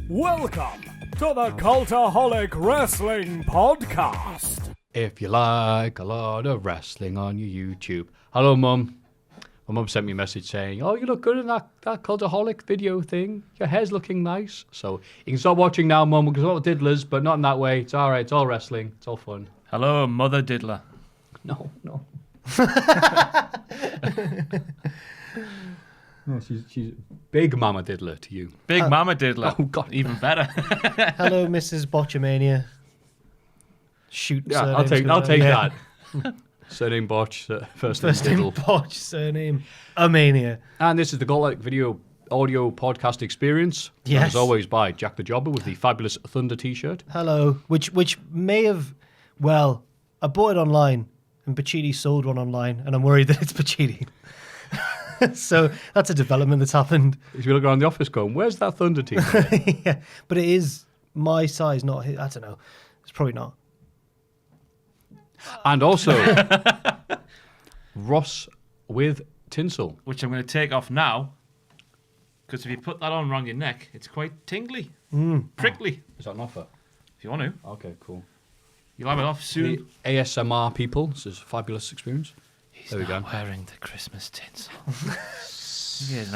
Welcome to the Cultaholic Wrestling Podcast. If you like a lot of wrestling on your YouTube. Hello, Mum. My mum sent me a message saying, oh, you look good in that Cultaholic video thing. Your hair's looking nice. So you can stop watching now, Mum. We can start with diddlers, but not in that way. It's all right. It's all wrestling. It's all fun. Hello, Mother Diddler. No. No, she's Big Mama Diddler to you. Big Mama Diddler. Oh, God. Even better. Hello, Mrs. Botchamania. Shoot. Yeah, I'll take that. Surname Botch, first name Diddle. Botch, surname Amania. And this is the Cultaholic Video Audio Podcast Experience. Yes. As always, by Jack the Jobber with the fabulous Thunder T-shirt. Hello. Which may have, well, I bought it online and Pachidi sold one online and I'm worried that it's Pachidi. So that's a development that's happened. If you look around the office going, where's that Thunder T-shirt? Yeah, but it is my size, not his. I don't know. It's probably not. And also, Ross with tinsel. Which I'm going to take off now, because if you put that on around your neck, it's quite tingly, prickly. Is that an offer? If you want to. Okay, cool. You'll have it off soon. The ASMR people, this is a fabulous experience. He's there we go. Wearing the Christmas tinsel.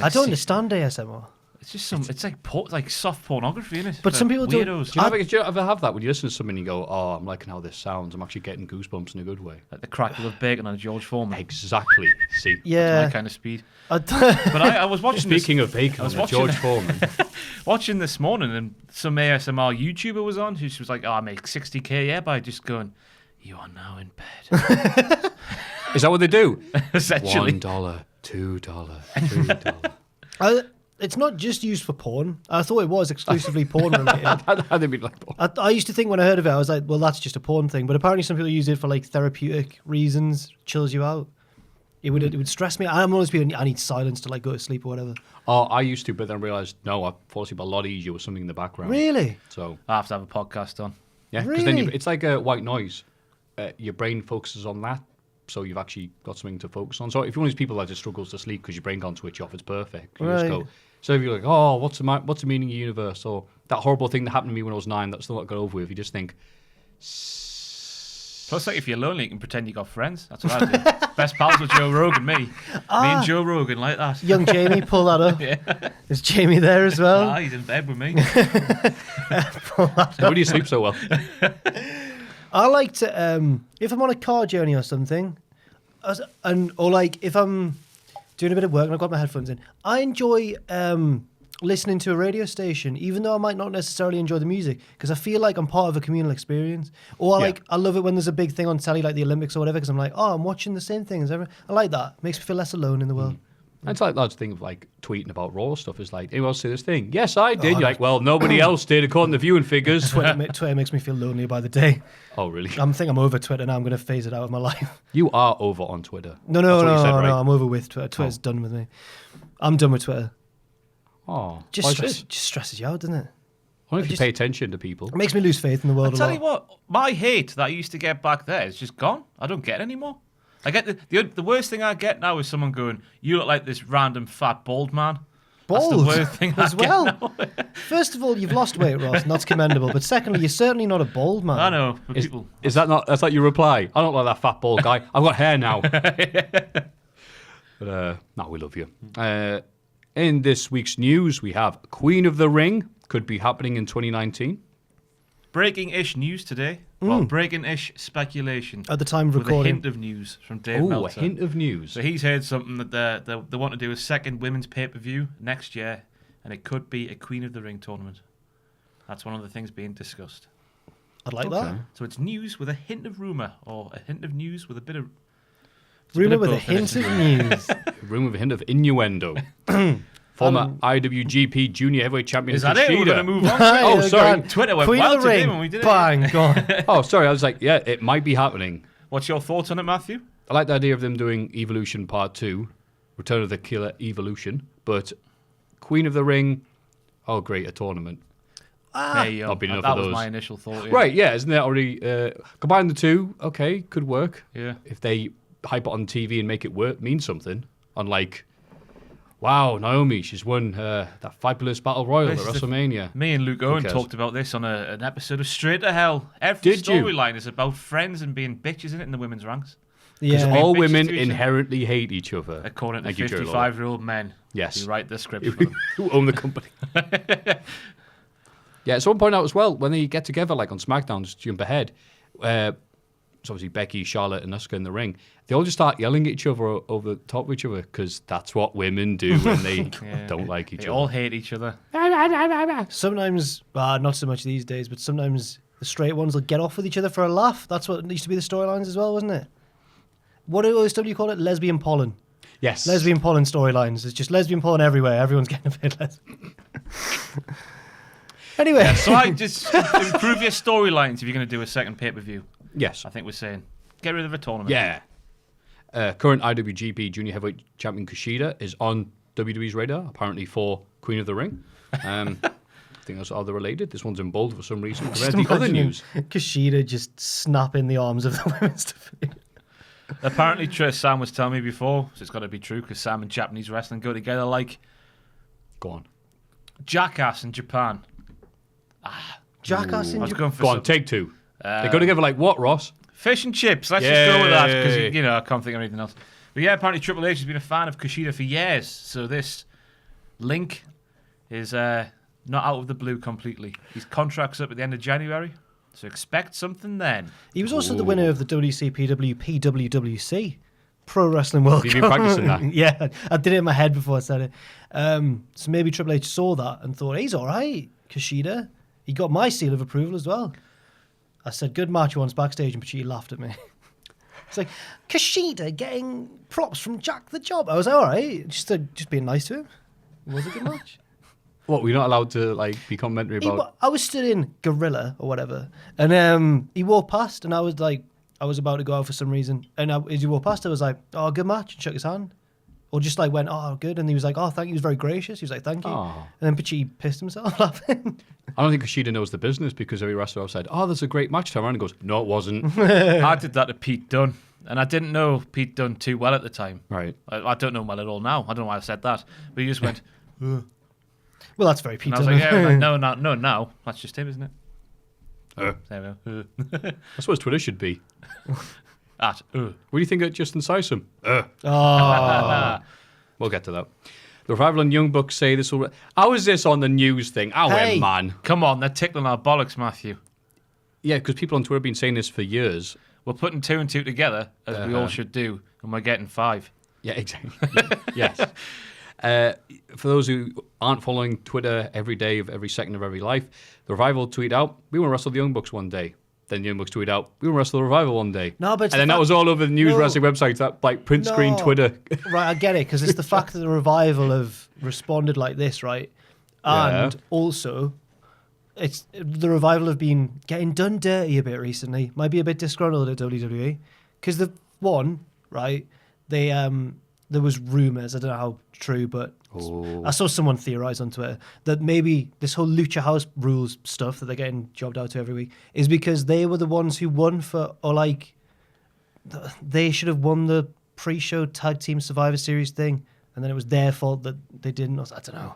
I don't understand ASMR. It's just it's like soft pornography, isn't it? But some people don't. weirdos. Do you ever have that when you listen to something and you go, oh, I'm liking how this sounds. I'm actually getting goosebumps in a good way. Like the crackle of bacon on a George Foreman. Exactly. See. Yeah. My kind of speed. But I was watching Speaking of bacon on George Foreman. watching this morning, and some ASMR YouTuber was on. She was like, oh, I make 60k by just going, you are now in bed. Is that what they do? Essentially. $1, $2, $3. It's not just used for porn. I thought it was exclusively porn related. How they be like? I used to think when I heard of it, I was like, well, that's just a porn thing. But apparently some people use it for like therapeutic reasons, chills you out. It would stress me. I'm always being, I need silence to like go to sleep or whatever. Oh, I used to, but then realised, no, I fall asleep a lot easier with something in the background. Really? So I have to have a podcast on. yeah, because then Really? it's like a white noise. Your brain focuses on that, so you've actually got something to focus on. So if you're one of these people that just struggles to sleep because your brain can't switch off, it's perfect. You just Right. go. So if you're like, oh, what's the meaning of the universe? Or that horrible thing that happened to me when I was 9 that I still not got over with. You just think. Plus, like, if you're lonely, you can pretend you got friends. That's what I do. Best pals with Joe Rogan, me. Me and Joe Rogan, like that. Young Jamie, pull that up. Yeah. Is Jamie there as well? Nah, he's in bed with me. How do you sleep so well? I like to, if I'm on a car journey or something, or like if I'm doing a bit of work and I've got my headphones in, I enjoy listening to a radio station, even though I might not necessarily enjoy the music, because I feel like I'm part of a communal experience. Or I love it when there's a big thing on telly, like the Olympics or whatever, because I'm like, oh, I'm watching the same thing as everyone. I like that. It makes me feel less alone in the world. It's like that thing of like tweeting about Raw stuff. Is like, anyone else see this thing? Yes, I did. You're like, well, nobody else did according to viewing figures. Twitter makes me feel lonely by the day. Oh, really? I'm over Twitter now. I'm going to phase it out of my life. You are over on Twitter. No, That's what you said, right? I'm over with Twitter. Twitter's done with me. I'm done with Twitter. Oh, Just stresses you out, doesn't it? Only if you pay attention to people. It makes me lose faith in the world I'll tell you what, my hate that I used to get back there is just gone. I don't get it anymore. I get the worst thing I get now is someone going, you look like this random fat bald man. Bald That's the worst thing as I get well. now. First of all, you've lost weight, Ross, and that's commendable. But secondly, you're certainly not a bald man. I know. But people... Is that not? That's like your reply. I don't like that fat bald guy. I've got hair now. But no, we love you. In this week's news, we have Queen of the Ring could be happening in 2019. Breaking-ish news today. Well, breaking-ish speculation. At the time of with recording. a hint of news from Dave Oh, a Meltzer. hint of news. So he's heard something that they want to do a second women's pay-per-view next year, and it could be a Queen of the Ring tournament. That's one of the things being discussed. I'd like that. So it's news with a hint of rumour, or a hint of news with a bit of... Rumour with a hint of news. Room with a hint of innuendo. Former IWGP Junior Heavyweight Champion. Is that it? We're going to move on? Oh, sorry. Twitter went Queen wild of the today Ring. when we did it. Bang, gone. Oh, sorry. I was like, yeah, it might be happening. What's your thoughts on it, Maffew? I like the idea of them doing Evolution Part 2, Return of the Killer Evolution, but Queen of the Ring, oh, great, a tournament. There you go. Not been enough That of was those. my initial thought. Yeah. Right, yeah, isn't that already... combine the two, okay, could work. Yeah. If they hype it on TV and make it work, mean something. Unlike Wow, Naomi, she's won that fabulous Battle Royal at WrestleMania. Me and Luke Owen talked about this on an episode of Straight to Hell. Every storyline is about friends and being bitches in it in the women's ranks. Because all women inherently hate each other. According to 55-year-old men who write the script for them. Who own the company. Yeah, someone pointed out as well, when they get together, like on SmackDown, just jump ahead, it's obviously Becky, Charlotte, and Asuka in the ring, they all just start yelling at each other over the top of each other, because that's what women do when they don't like each other. They all hate each other. Sometimes, not so much these days, but sometimes the straight ones will get off with each other for a laugh. That's what used to be the storylines as well, wasn't it? What do OSW call it? Lesbian pollen. Yes. Lesbian pollen storylines. It's just lesbian pollen everywhere. Everyone's getting a bit lesbian. Anyway. Yeah, so I just improve your storylines if you're going to do a second pay-per-view. Yes. I think we're saying get rid of a tournament. Yeah. Current IWGP Junior Heavyweight Champion Kushida is on WWE's radar, apparently for Queen of the Ring. I think that's how they're related. This one's in bold for some reason. Where's the other news? Kushida just snapping the arms of the women's division. Apparently, Sam was telling me before, so it's got to be true, because Sam and Japanese wrestling go together like... Go on. Jackass in Japan. Jackass in Japan? Go on, take two. They go together like what, Ross? Fish and chips. Let's just go with that, because, I can't think of anything else. But yeah, apparently Triple H has been a fan of Kushida for years, so this link is not out of the blue completely. His contract's up at the end of January, so expect something then. He was also the winner of the WCPW PWWC Pro Wrestling World Cup. Have you been practicing that? Yeah, I did it in my head before I said it. So maybe Triple H saw that and thought, he's all right, Kushida. He got my seal of approval as well. I said, good match once backstage, and Kushida laughed at me. It's like, Kushida getting props from Jack the Job. I was like, all right, just being nice to him. It was a good match. What, we're not allowed to be complimentary about? I was stood in Gorilla or whatever, and he walked past, and I was like, I was about to go out for some reason, and as he walked past, I was like, oh, good match, and shook his hand. Or just went, oh, good. And he was like, oh, thank you. He was very gracious. He was like, thank you. Oh. And then Pachi pissed himself laughing. I don't think Kushida knows the business, because every wrestler I've said, oh, that's a great match. Turn around and goes, no, it wasn't. I did that to Pete Dunne, and I didn't know Pete Dunne too well at the time. Right. I don't know him well at all now. I don't know why I said that. But he just went, Well, that's very Pete and I was Dunne. like, yeah, no, now. That's just him, isn't it? There we go. That's what his Twitter should be. What do you think of Justin Sysom? We'll get to that. The Revival and Young Bucks say this will... How is this on the news thing? Man. Come on, they're tickling our bollocks, Maffew. Yeah, because people on Twitter have been saying this for years. We're putting 2 and 2 together, as we all should do, and we're getting 5. Yeah, exactly. Yes. For those who aren't following Twitter every day of every second of every life, the Revival tweet out, we want to wrestle the Young Bucks one day. Then the Young Bucks tweet out, we want to wrestle the Revival one day. No, but and then that was all over the news wrestling websites, that print screen Twitter. Right, I get it, because it's the fact that the Revival have responded like this, right? And also, it's the Revival have been getting done dirty a bit recently. Might be a bit disgruntled at WWE. Because the one, right, they there was rumours, I don't know how true, but I saw someone theorise on Twitter that maybe this whole Lucha House rules stuff that they're getting jobbed out to every week is because they were the ones who won they should have won the pre-show tag team Survivor Series thing, and then it was their fault that they didn't. I don't know.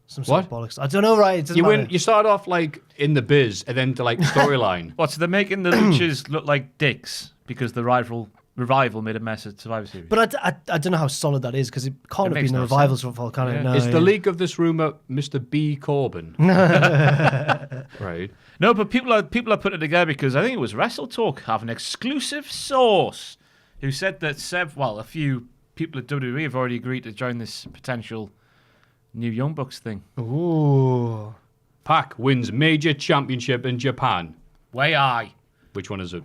Some sort of bollocks. I don't know, right? You start off in the biz and then to storyline. What, so they're making the Luchas look like dicks because the Revival made a mess of Survivor Series? But I don't know how solid that is, because it can't have been the Revival's fault, can it? No, is the leak of this rumour Mr. B. Corbin? Right. No, but people are putting it together because I think it was Wrestle Talk have an exclusive source who said that a few people at WWE have already agreed to join this potential new Young Bucks thing. Ooh. Pac wins major championship in Japan. Way aye. Which one is it?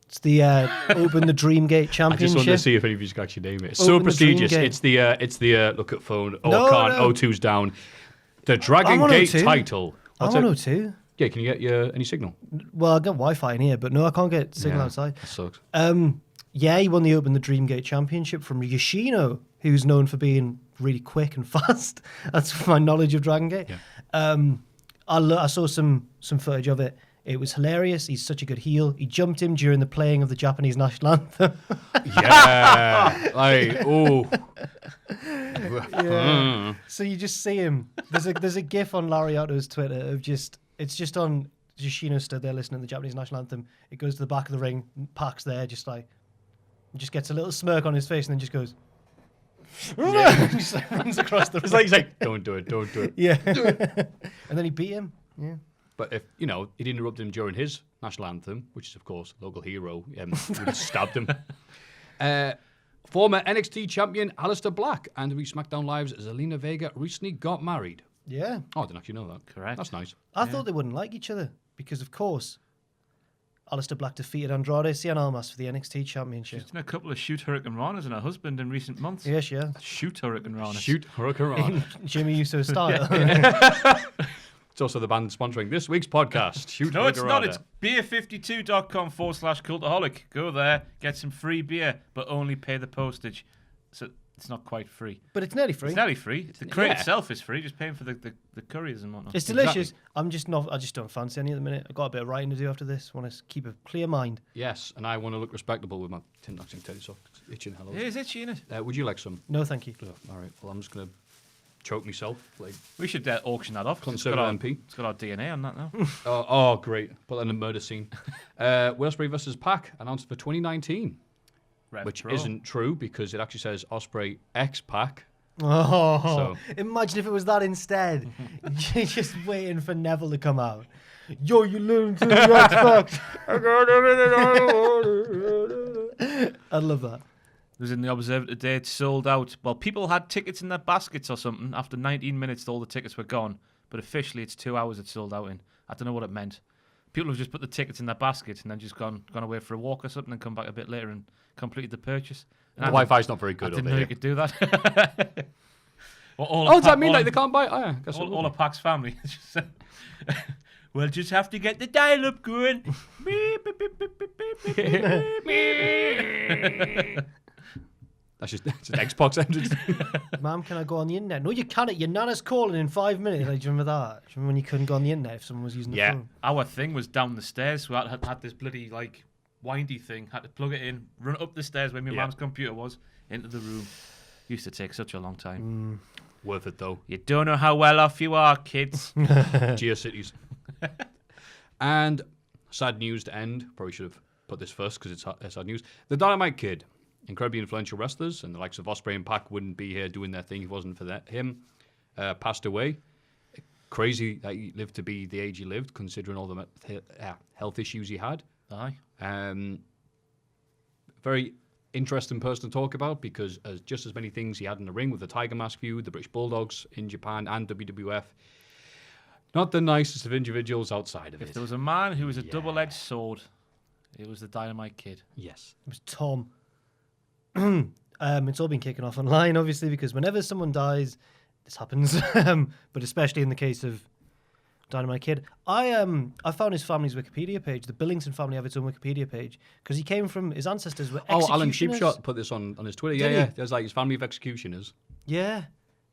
It's the Open the Dreamgate Championship. I just wanted to see if any of you can actually name it. It's so prestigious. It's the look at phone. O2's down. The Dragon Gate title. I'm on O2. Yeah, can you get any signal? Well, I got Wi-Fi in here, but no, I can't get signal outside. That sucks. Yeah, he won the Open the Dreamgate Championship from Yoshino, who's known for being really quick and fast. That's my knowledge of Dragon Gate. Yeah. I saw some footage of it. It was hilarious. He's such a good heel. He jumped him during the playing of the Japanese national anthem. Yeah. Yeah. So you just see him. There's a gif on Lariato's Twitter of it's just on Yoshino stood there listening to the Japanese national anthem. It goes to the back of the ring, Pac's there, just gets a little smirk on his face and then just goes. Just like runs across the ring. He's like, don't do it. Yeah. And then he beat him. Yeah. But if, he'd interrupted him during his national anthem, which is, of course, local hero, he would have stabbed him. Former NXT champion Aleister Black and WWE SmackDown Live's Zelina Vega recently got married. Yeah. Oh, I didn't actually know that. Correct. That's nice. I thought they wouldn't like each other because, of course, Aleister Black defeated Andrade Cien Almas for the NXT Championship. She's done a couple of shoot Hurricane Ranas and her husband in recent months. Yes, yeah. Shoot Hurricane Ranas. Shoot Hurricane Rana. Jimmy Uso style. It's also the band sponsoring this week's podcast. Shoot No, it's Hurricane not. Rana. It's beer52.com/cultaholic. Go there, get some free beer, but only pay the postage. So it's not quite free. But it's nearly free. It's nearly free. The crate itself is free, just paying for the couriers and whatnot. It's delicious. I just don't fancy any at the minute. I've got a bit of writing to do after this. Want to keep a clear mind. Yes, and I want to look respectable with my tin knocking teddy soft. It's itching hello. It is itchy, innit? Would you like some? No, thank you. Oh, all right. Well, I'm just going to choke myself. Like We should auction that off. Conservative MP. It's got our DNA on that now. Oh, great. Put that in a murder scene. Ospreay versus Pac announced for 2019. Which isn't true because it actually says Ospreay X Pac. Oh, So- imagine if it was that instead. You're just waiting for Neville to come out. Yo, you learn to the X Pac. I love that. It was in the Observer today. It's sold out. Well, people had tickets in their baskets or something. After 19 minutes, all the tickets were gone. But officially, it's 2 hours it's sold out in. I don't know what it meant. People have just put the tickets in their basket and then just gone away for a walk or something and come back a bit later and completed the purchase. And The Wi-Fi's not very I good didn't over know here. you could do that. Does that mean like they can't buy it? Oh, yeah, I guess it all will of be. Pac's family. We'll just have to get the dial-up going. Beep, beep, beep, beep, beep, beep, beep, beep. That's just it's an Xbox entrance. Ma'am, can I go on the internet? No, you can't. Your nana's calling in 5 minutes. Like, do you remember that? Do you remember when you couldn't go on the internet if someone was using the Yeah, phone? our thing was down the stairs. We had this bloody like windy thing. Had to plug it in, run up the stairs where my mum's computer was, into the room. Used to take such a long time. Worth it though. You don't know how well off you are, kids. GeoCities. And sad news to end. Probably should have put this first because it's sad news. The Dynamite Kid, incredibly influential wrestlers, and the likes of Ospreay and Pac wouldn't be here doing their thing if it wasn't for him. Passed away. Crazy that he lived to be the age he lived, considering all the health issues he had. Aye. Very interesting person to talk about because just as many things he had in the ring with the Tiger Mask feud, the British Bulldogs in Japan and WWF. Not the nicest of individuals outside of If it. there was a man who was a double-edged sword, it was the Dynamite Kid. Yes. It was Tom. It's all been kicking off online, obviously, because whenever someone dies, this happens. But especially in the case of Dynamite Kid, I found his family's Wikipedia page. The Billington family have its own Wikipedia page because he came from his ancestors were executioners. Oh, Alan Sheepshot put this on his Twitter. Did Yeah. he? There's like his family of executioners. Yeah,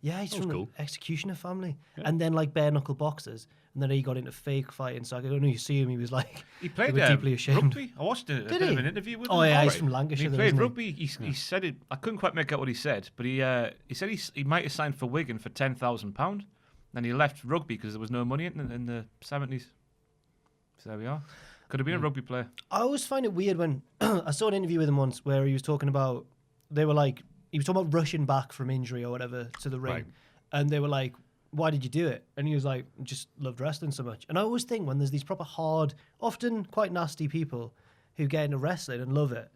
he's That was from cool. the executioner family, and then like bare knuckle boxers, and then he got into fake fighting. So I don't know. You see him, he was like He played they were deeply ashamed. rugby. I watched a bit he? of an interview with him. Oh yeah, he's Alright. from Lancashire. He though, played isn't he? rugby. He said it. I couldn't quite make out what he said, but he said he might have signed for Wigan for £10,000. Then he left rugby because there was no money in the 70s. So there we are. Could have been a rugby player. I always find it weird when I saw an interview with him once where he was talking about he was talking about rushing back from injury or whatever to the ring, Right. and they were like, "Why did you do it?" And he was like, "Just loved wrestling so much." And I always think when there's these proper hard, often quite nasty people who get into wrestling and love it,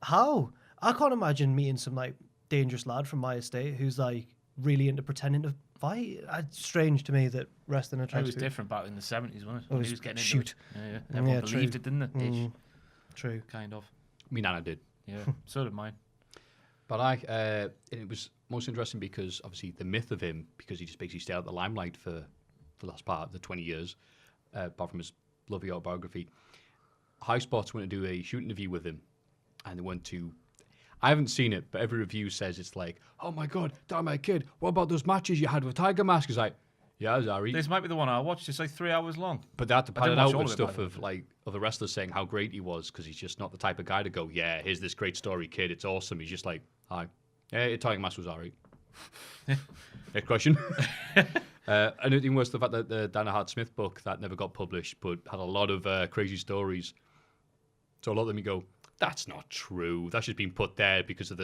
how I can't imagine meeting some like dangerous lad from my estate who's like really into pretending to fight. It's strange to me that wrestling It attracts was people. different back in the 70s, wasn't it? Oh, When it he was was getting shoot. into it. Yeah. Everyone Yeah, believed true. it, didn't they? Ish, True. kind of. Me Nana did. Yeah. So did mine. But it was most interesting because obviously the myth of him, because he just basically stayed out of the limelight for the last part of the 20 years, apart from his lovely autobiography. High Spots went to do a shoot interview with him, and they went to. I haven't seen it, but every review says it's like, oh my god, Dynamite Kid, what about those matches you had with Tiger Mask? He's like, yeah, Zari. This might be the one I watched. It's like 3 hours long. But they had to I pad it didn't watch out all with of it, by stuff the way. of like other wrestlers saying how great he was because he's just not the type of guy to go, yeah, here's this great story, kid, it's awesome. He's just like, hi. Yeah, Tiger Mask was alright. Next question. And even worse, the fact that the Dana Hart Smith book that never got published, but had a lot of crazy stories. So a lot of them you go, that's not true. That's just been put there because of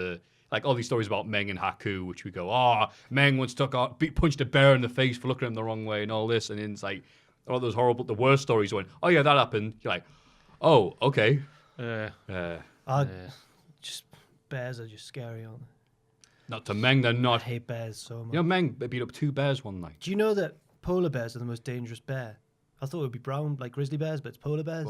all these stories about Meng and Haku, which we go, Meng once punched a bear in the face for looking at him the wrong way and all this. And then it's like, all those horrible, the worst stories went, oh yeah, that happened. You're like, oh, okay. Just bears are just scary, aren't they? Not to Meng, they're not. I hate bears so much. You know, Meng beat up 2 bears one night. Do you know that polar bears are the most dangerous bear? I thought it would be brown, like grizzly bears, but it's polar bears.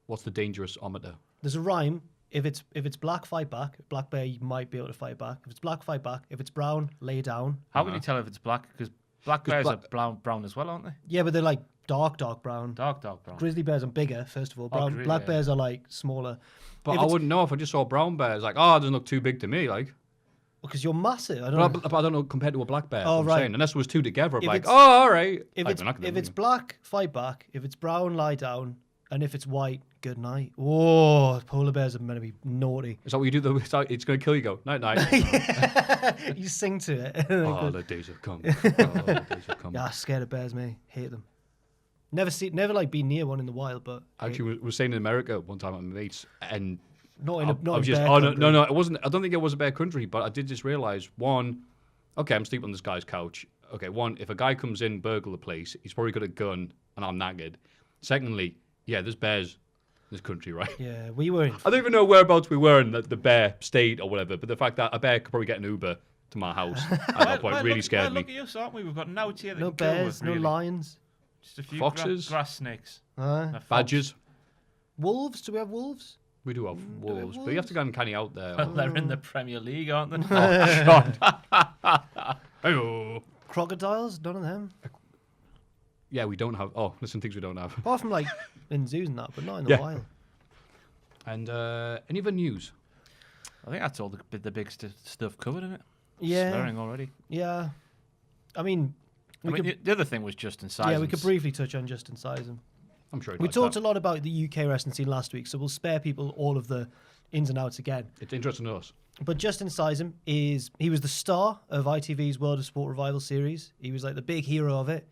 What's the dangerous-ometer? There's a rhyme. If it's black, fight back. Black bear, you might be able to fight back. If it's black, fight back. If it's brown, lay down. How can you tell if it's black? Because black bears are brown as well, aren't they? Yeah, but they're like dark brown. Dark brown. Grizzly bears are bigger, first of all. Black bears are like smaller. But I wouldn't know if I just saw brown bears. Like, it doesn't look too big to me, like. Because you're massive. I don't know. But I don't know compared to a black bear. Oh, right. Saying. Unless it was 2 together, I'm like, it's- all right. If it's black, fight back. If it's brown, lie down. And if it's white, good night. Oh, polar bears are meant to be naughty. Is that what you do? It's going to kill you. Go, night. You sing to it. The days have come. The days have come. Yeah, I'm scared of bears, mate. Hate them. Never like been near one in the wild, but Actually, we were staying in America one time at my mates, and not in I bear was just, country. no, it wasn't. I don't think it was a bear country, but I did just realize one. Okay, I'm sleeping on this guy's couch. Okay, one, if a guy comes in, burgle the place, he's probably got a gun, and I'm knackered. Secondly, yeah, there's bears in this country, right? Yeah, we were in. I don't even know whereabouts we were in the bear state or whatever, but the fact that a bear could probably get an Uber to my house at that point really scared me. Look at us, aren't we? We've got no here that No can kill bears, with, really. no lions. Just a few Foxes. grass snakes. Badgers. Wolves? Do we have wolves? We do have wolves, but you have to go uncanny out there. Well, they're in the Premier League, aren't they? Oh, God. Hey-oh. Crocodiles? None of them. Yeah, we don't have. Oh, listen, things we don't have. Apart from like in zoos and that, but not in the Yeah. wild. And any other news? I think that's all the big stuff covered in it. Yeah. Swearing already. Yeah. I mean, the other thing was Justin Sizem's. yeah, we could briefly touch on Justin Sizem. I'm sure We talked a lot about the UK wrestling scene last week, so we'll spare people all of the ins and outs again. It's interesting to us. But Justin Sizem he was the star of ITV's World of Sport Revival series. He was like the big hero of it.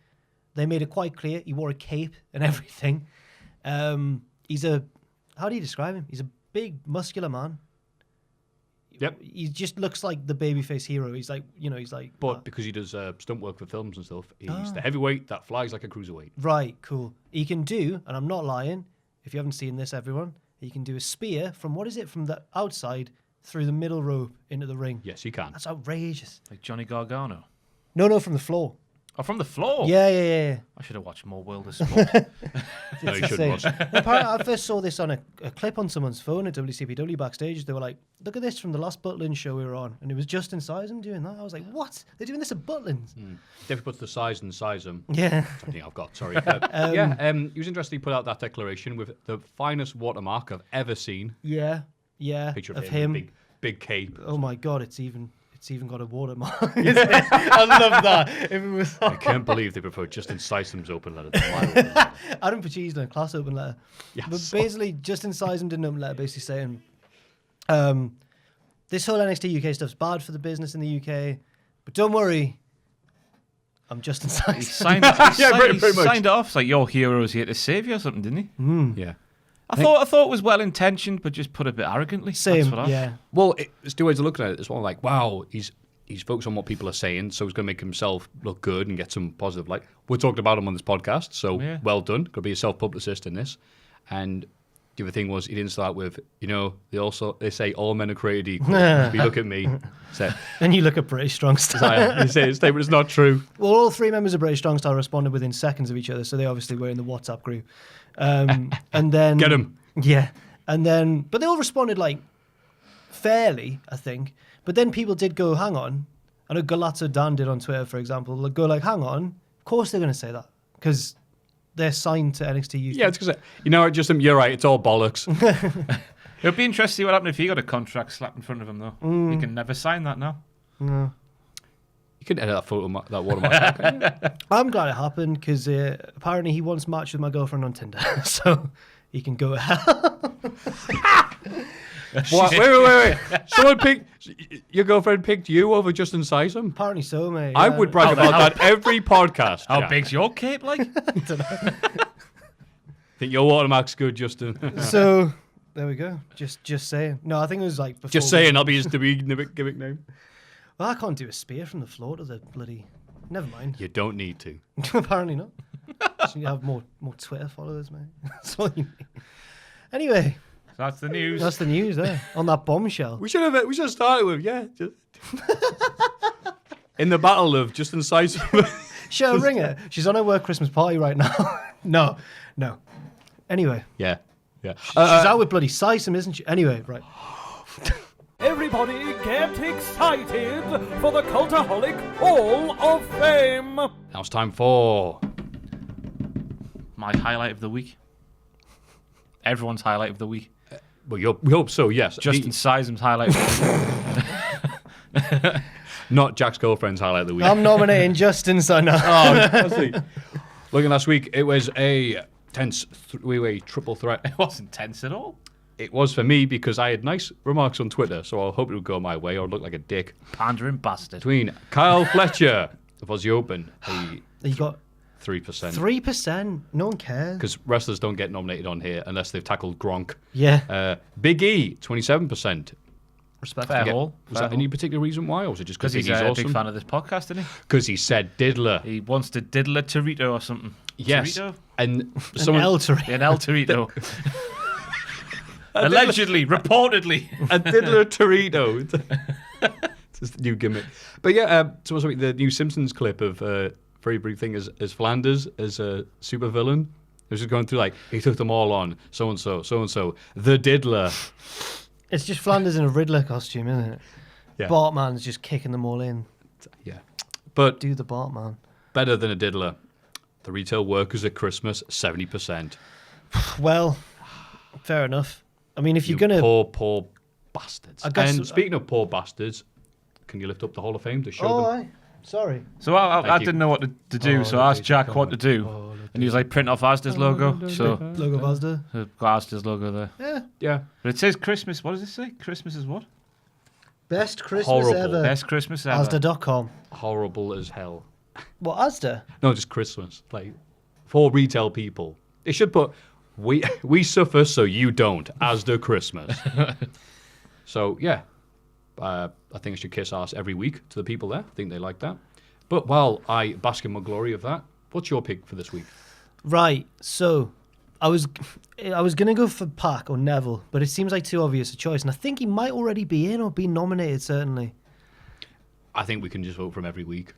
They made it quite clear. He wore a cape and everything. How do you describe him? He's a big, muscular man. Yep. He just looks like the babyface hero. He's like. But because he does stunt work for films and stuff, he's the heavyweight that flies like a cruiserweight. Right, cool. He can do, and I'm not lying, if you haven't seen this, everyone, he can do a spear from the outside through the middle rope into the ring. Yes, he can. That's outrageous. Like Johnny Gargano. No, from the floor. Oh, from the floor? Yeah. I should have watched more World of Sport. No, you It's shouldn't. insane. Apparently, I first saw this on a clip on someone's phone at WCPW backstage. They were like, look at this from the last Butlins show we were on. And it was Justin Sizem doing that. I was like, what? They're doing this at Butlins? Definitely puts the size and size him. Yeah. I think I've got, sorry. He was interested he put out that declaration with the finest watermark I've ever seen. Yeah. Picture of of him. him. Big cape. Oh my God, it's even got a watermark. I love that. If it was I can't believe they prefer Justin Sizem's open letter to my open letter. Adam Paci's done a class open letter. Yes. But basically, Justin Sizem did an open letter basically saying, this whole NXT UK stuff's bad for the business in the UK, but don't worry, I'm Justin Sizem. He signed it off. It's like, your hero's here to save you or something, didn't he? Yeah. I thought it was well intentioned, but just put a bit arrogantly. Same, That's what yeah. Well, it's two ways of looking at it. It's one like, wow, he's focused on what people are saying, so he's going to make himself look good and get some positive light. We're talking about him on this podcast, so well done. Got to be a self-publicist in this. And the other thing was, he didn't start with, they say all men are created equal. If you look at me, And you look at British Strong Style. you say his statement is not true. Well, all 3 members of British Strong Style responded within seconds of each other, so they obviously were in the WhatsApp group. And then Get him. Yeah. And then, but they all responded like fairly, I think. But then people did go, hang on. I know Galazzo Dan did on Twitter, for example, go like, hang on. Of course they're going to say that because they're signed to NXT UK. Yeah, it's because, you're right, it's all bollocks. It would be interesting to see what happened if he got a contract slapped in front of him, though. He can never sign that now. No. You can edit that photo, that watermark. Can't you? I'm glad it happened because apparently he once matched with my girlfriend on Tinder. So he can go to hell. What? Wait. Someone picked... Your girlfriend picked you over Justin Sysum? Apparently so, mate. I would brag about that every podcast. How Jack. big's your cape, like? Think your watermark's good, Justin. So, there we go. Just saying. No, I think it was like before. Just saying, I'll be his gimmick name. Well, I can't do a spear from the floor to the bloody... Never mind. You don't need to. Apparently not. Just need to have more Twitter followers, mate. That's all you need. Anyway, That's the news. that's the news there. On that bombshell. We should have started with, just... In the battle of Justin Sysum. Should I ring her? She's on her work Christmas party right now. No. Anyway, Yeah. she's out with bloody Sysum, isn't she? Anyway, right. Everybody get excited for the Cultaholic Hall of Fame. Now it's time for... My highlight of the week. Everyone's highlight of the week. Well, we hope so, yes. Justin Sysum's highlight of the week. Not Jack's girlfriend's highlight of the week. I'm nominating Justin, so no. Looking last week, it was a tense three-way triple threat. It wasn't tense at all. It was for me because I had nice remarks on Twitter, so I hope it would go my way or look like a dick. Pandering bastard. Between Kyle Fletcher of Aussie Open, You got 3%. 3%. No one cares. Because wrestlers don't get nominated on here unless they've tackled Gronk. Yeah. Big E, 27%. Respect. Was Fair that any particular reason why, or was it just Because because he's Big a E's big awesome? fan of this podcast, isn't he? Because he said diddler. He wants to diddle a Torito or something. Yes. Torito? And An someone... Eltery. An El Torito. Allegedly, reportedly. A diddler Torito. It's the new gimmick. But yeah, someone showed me the new Simpsons clip of very brief thing as Flanders as a super villain. It was just going through like he took them all on, so and so, the diddler. It's just Flanders in a Riddler costume, isn't it? Yeah. Bartman's just kicking them all in. Yeah. But Do the Bartman. better than a diddler. The retail workers at Christmas, 70%. Well, fair enough. I mean, if You you're going to... poor bastards. I guess- And speaking of poor bastards, can you lift up the Hall of Fame to show Oh, them? aye. Sorry. So I Thank you. didn't know what to do, so I asked Jack what to do. And he was like, print off Asda's logo. So Logo Mazda. got Asda's logo there. Yeah. Yeah. But it says Christmas. What does it say? Christmas is what? Best Christmas Horrible. ever. Best Christmas ever. Asda.com. Horrible as hell. What, Asda? No, just Christmas. Like, for retail people. They should put, we suffer so you don't, Asda Christmas. So, yeah. I think I should kiss ass every week to the people there. I think they like that. But while I bask in my glory of that, what's your pick for this week? Right. So, I was going to go for Pac or Neville, but it seems like too obvious a choice. And I think he might already be in or be nominated, certainly. I think we can just vote from every week.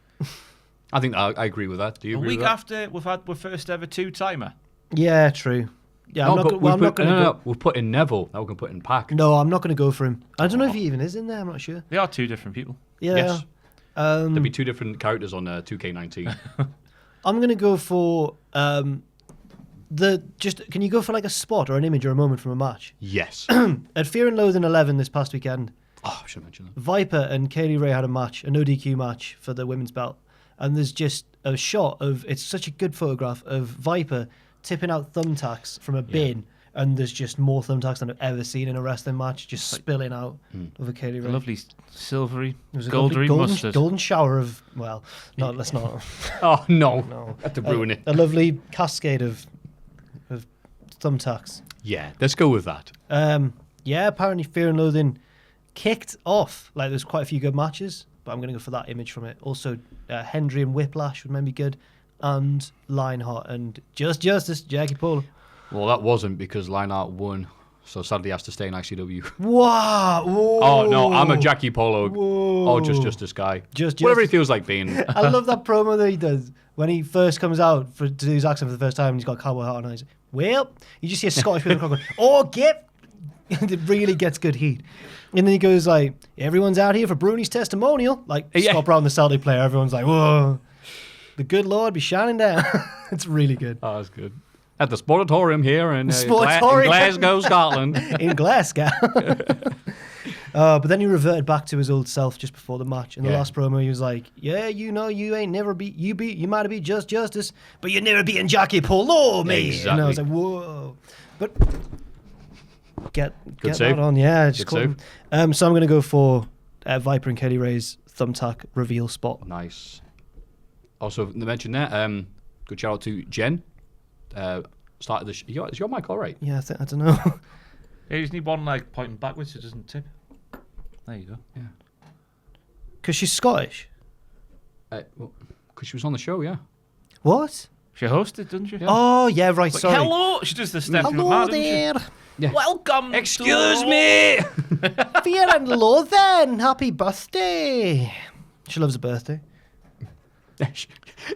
I think I agree with that. Do you A agree week with that? after we've had our first ever two-timer. Yeah, true. Yeah, No, I'm but not going to go... We've put in Neville. Now we can put in Pac. No, I'm not going to go for him. I don't know if he even is in there. I'm not sure. They are two different people. Yeah. Yes. There'd Um, be two different characters on 2K19. I'm going to go for can you go for like a spot or an image or a moment from a match? Yes. At Fear and Loathing 11 this past weekend, Oh, I should mention that. Viper and Kaylee Ray had a match, a no DQ match for the women's belt. And there's just a shot of, it's such a good photograph of Viper tipping out thumbtacks from a bin. And there's just more thumbtacks than I've ever seen in a wrestling match, just spilling out over Kaylee A Ray. lovely silvery, It was a goldery lovely mustard. golden shower of, well, no, let's not. Oh, no. No. Have to ruin it. A lovely cascade of thumbtacks. Yeah, let's go with that. Yeah, apparently Fear and Loathing kicked off. Like, there's quite a few good matches, but I'm going to go for that image from it. Also, Hendry and Whiplash would maybe good, and Lionheart and Justice, Jackie Paul. Well, that wasn't because Lionheart won, so sadly has to stay in ICW. Wow! Whoa. Oh, no, I'm a Jackie Polo Whoa. or just Justice guy. Just Whatever he Justice. feels like being. I love that promo that he does when he first comes out to do his accent for the first time and he's got a cowboy hat on and he's like, well, you just see a Scottish person going, oh, get... It really gets good heat. And then he goes like, everyone's out here for Bruni's testimonial. Like Scott Brown, the Celtic player, everyone's like, whoa, the good Lord be shining down. It's really good. Oh, that's good. At the Sportatorium here in, in Sportatorium. Glasgow, Scotland. In Glasgow. But then he reverted back to his old self just before the match. In the Yeah. last promo, he was like, "Yeah, you know, you ain't never beat you might have beat Just Justice, but you never beaten Jackie Polo, mate." Exactly. And I was like, "Whoa!" But get save. that on, yeah. Just Good call so I'm gonna go for Viper and Kelly Ray's thumbtack reveal spot. Nice. Also, they mentioned that. Good shout out to Jen. Started the. Is your mic all right? Yeah, I don't know. Yeah, you just need one leg pointing backwards so it doesn't tip. There you go. Yeah. Because she's Scottish. Because she was on the show, yeah. What? She hosted, doesn't she? Oh yeah, right. Like, Sorry. hello. She does the Stephanie Hello McMahon, doesn't she? there. Yeah. Welcome. Excuse to- me. Fear and loathing. Happy birthday. She loves a birthday.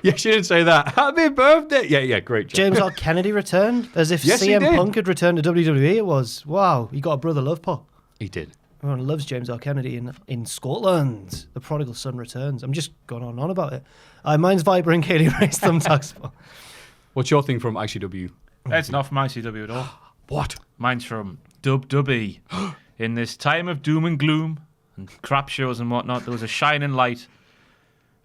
Yeah, she didn't say that. Happy birthday. Yeah, great job. James R. Kennedy returned as if Yes, he CM did. Punk had returned to WWE. It was wow. You got a brother love pot. He did. Everyone loves James R. Kennedy in Scotland. The prodigal son returns. I'm just going on and on about it. Mine's Viper and Katie Ray's thumbtack spot. What's your thing from ICW? It's not from ICW at all. What? Mine's from WWE. In this time of doom and gloom and crap shows and whatnot, there was a shining light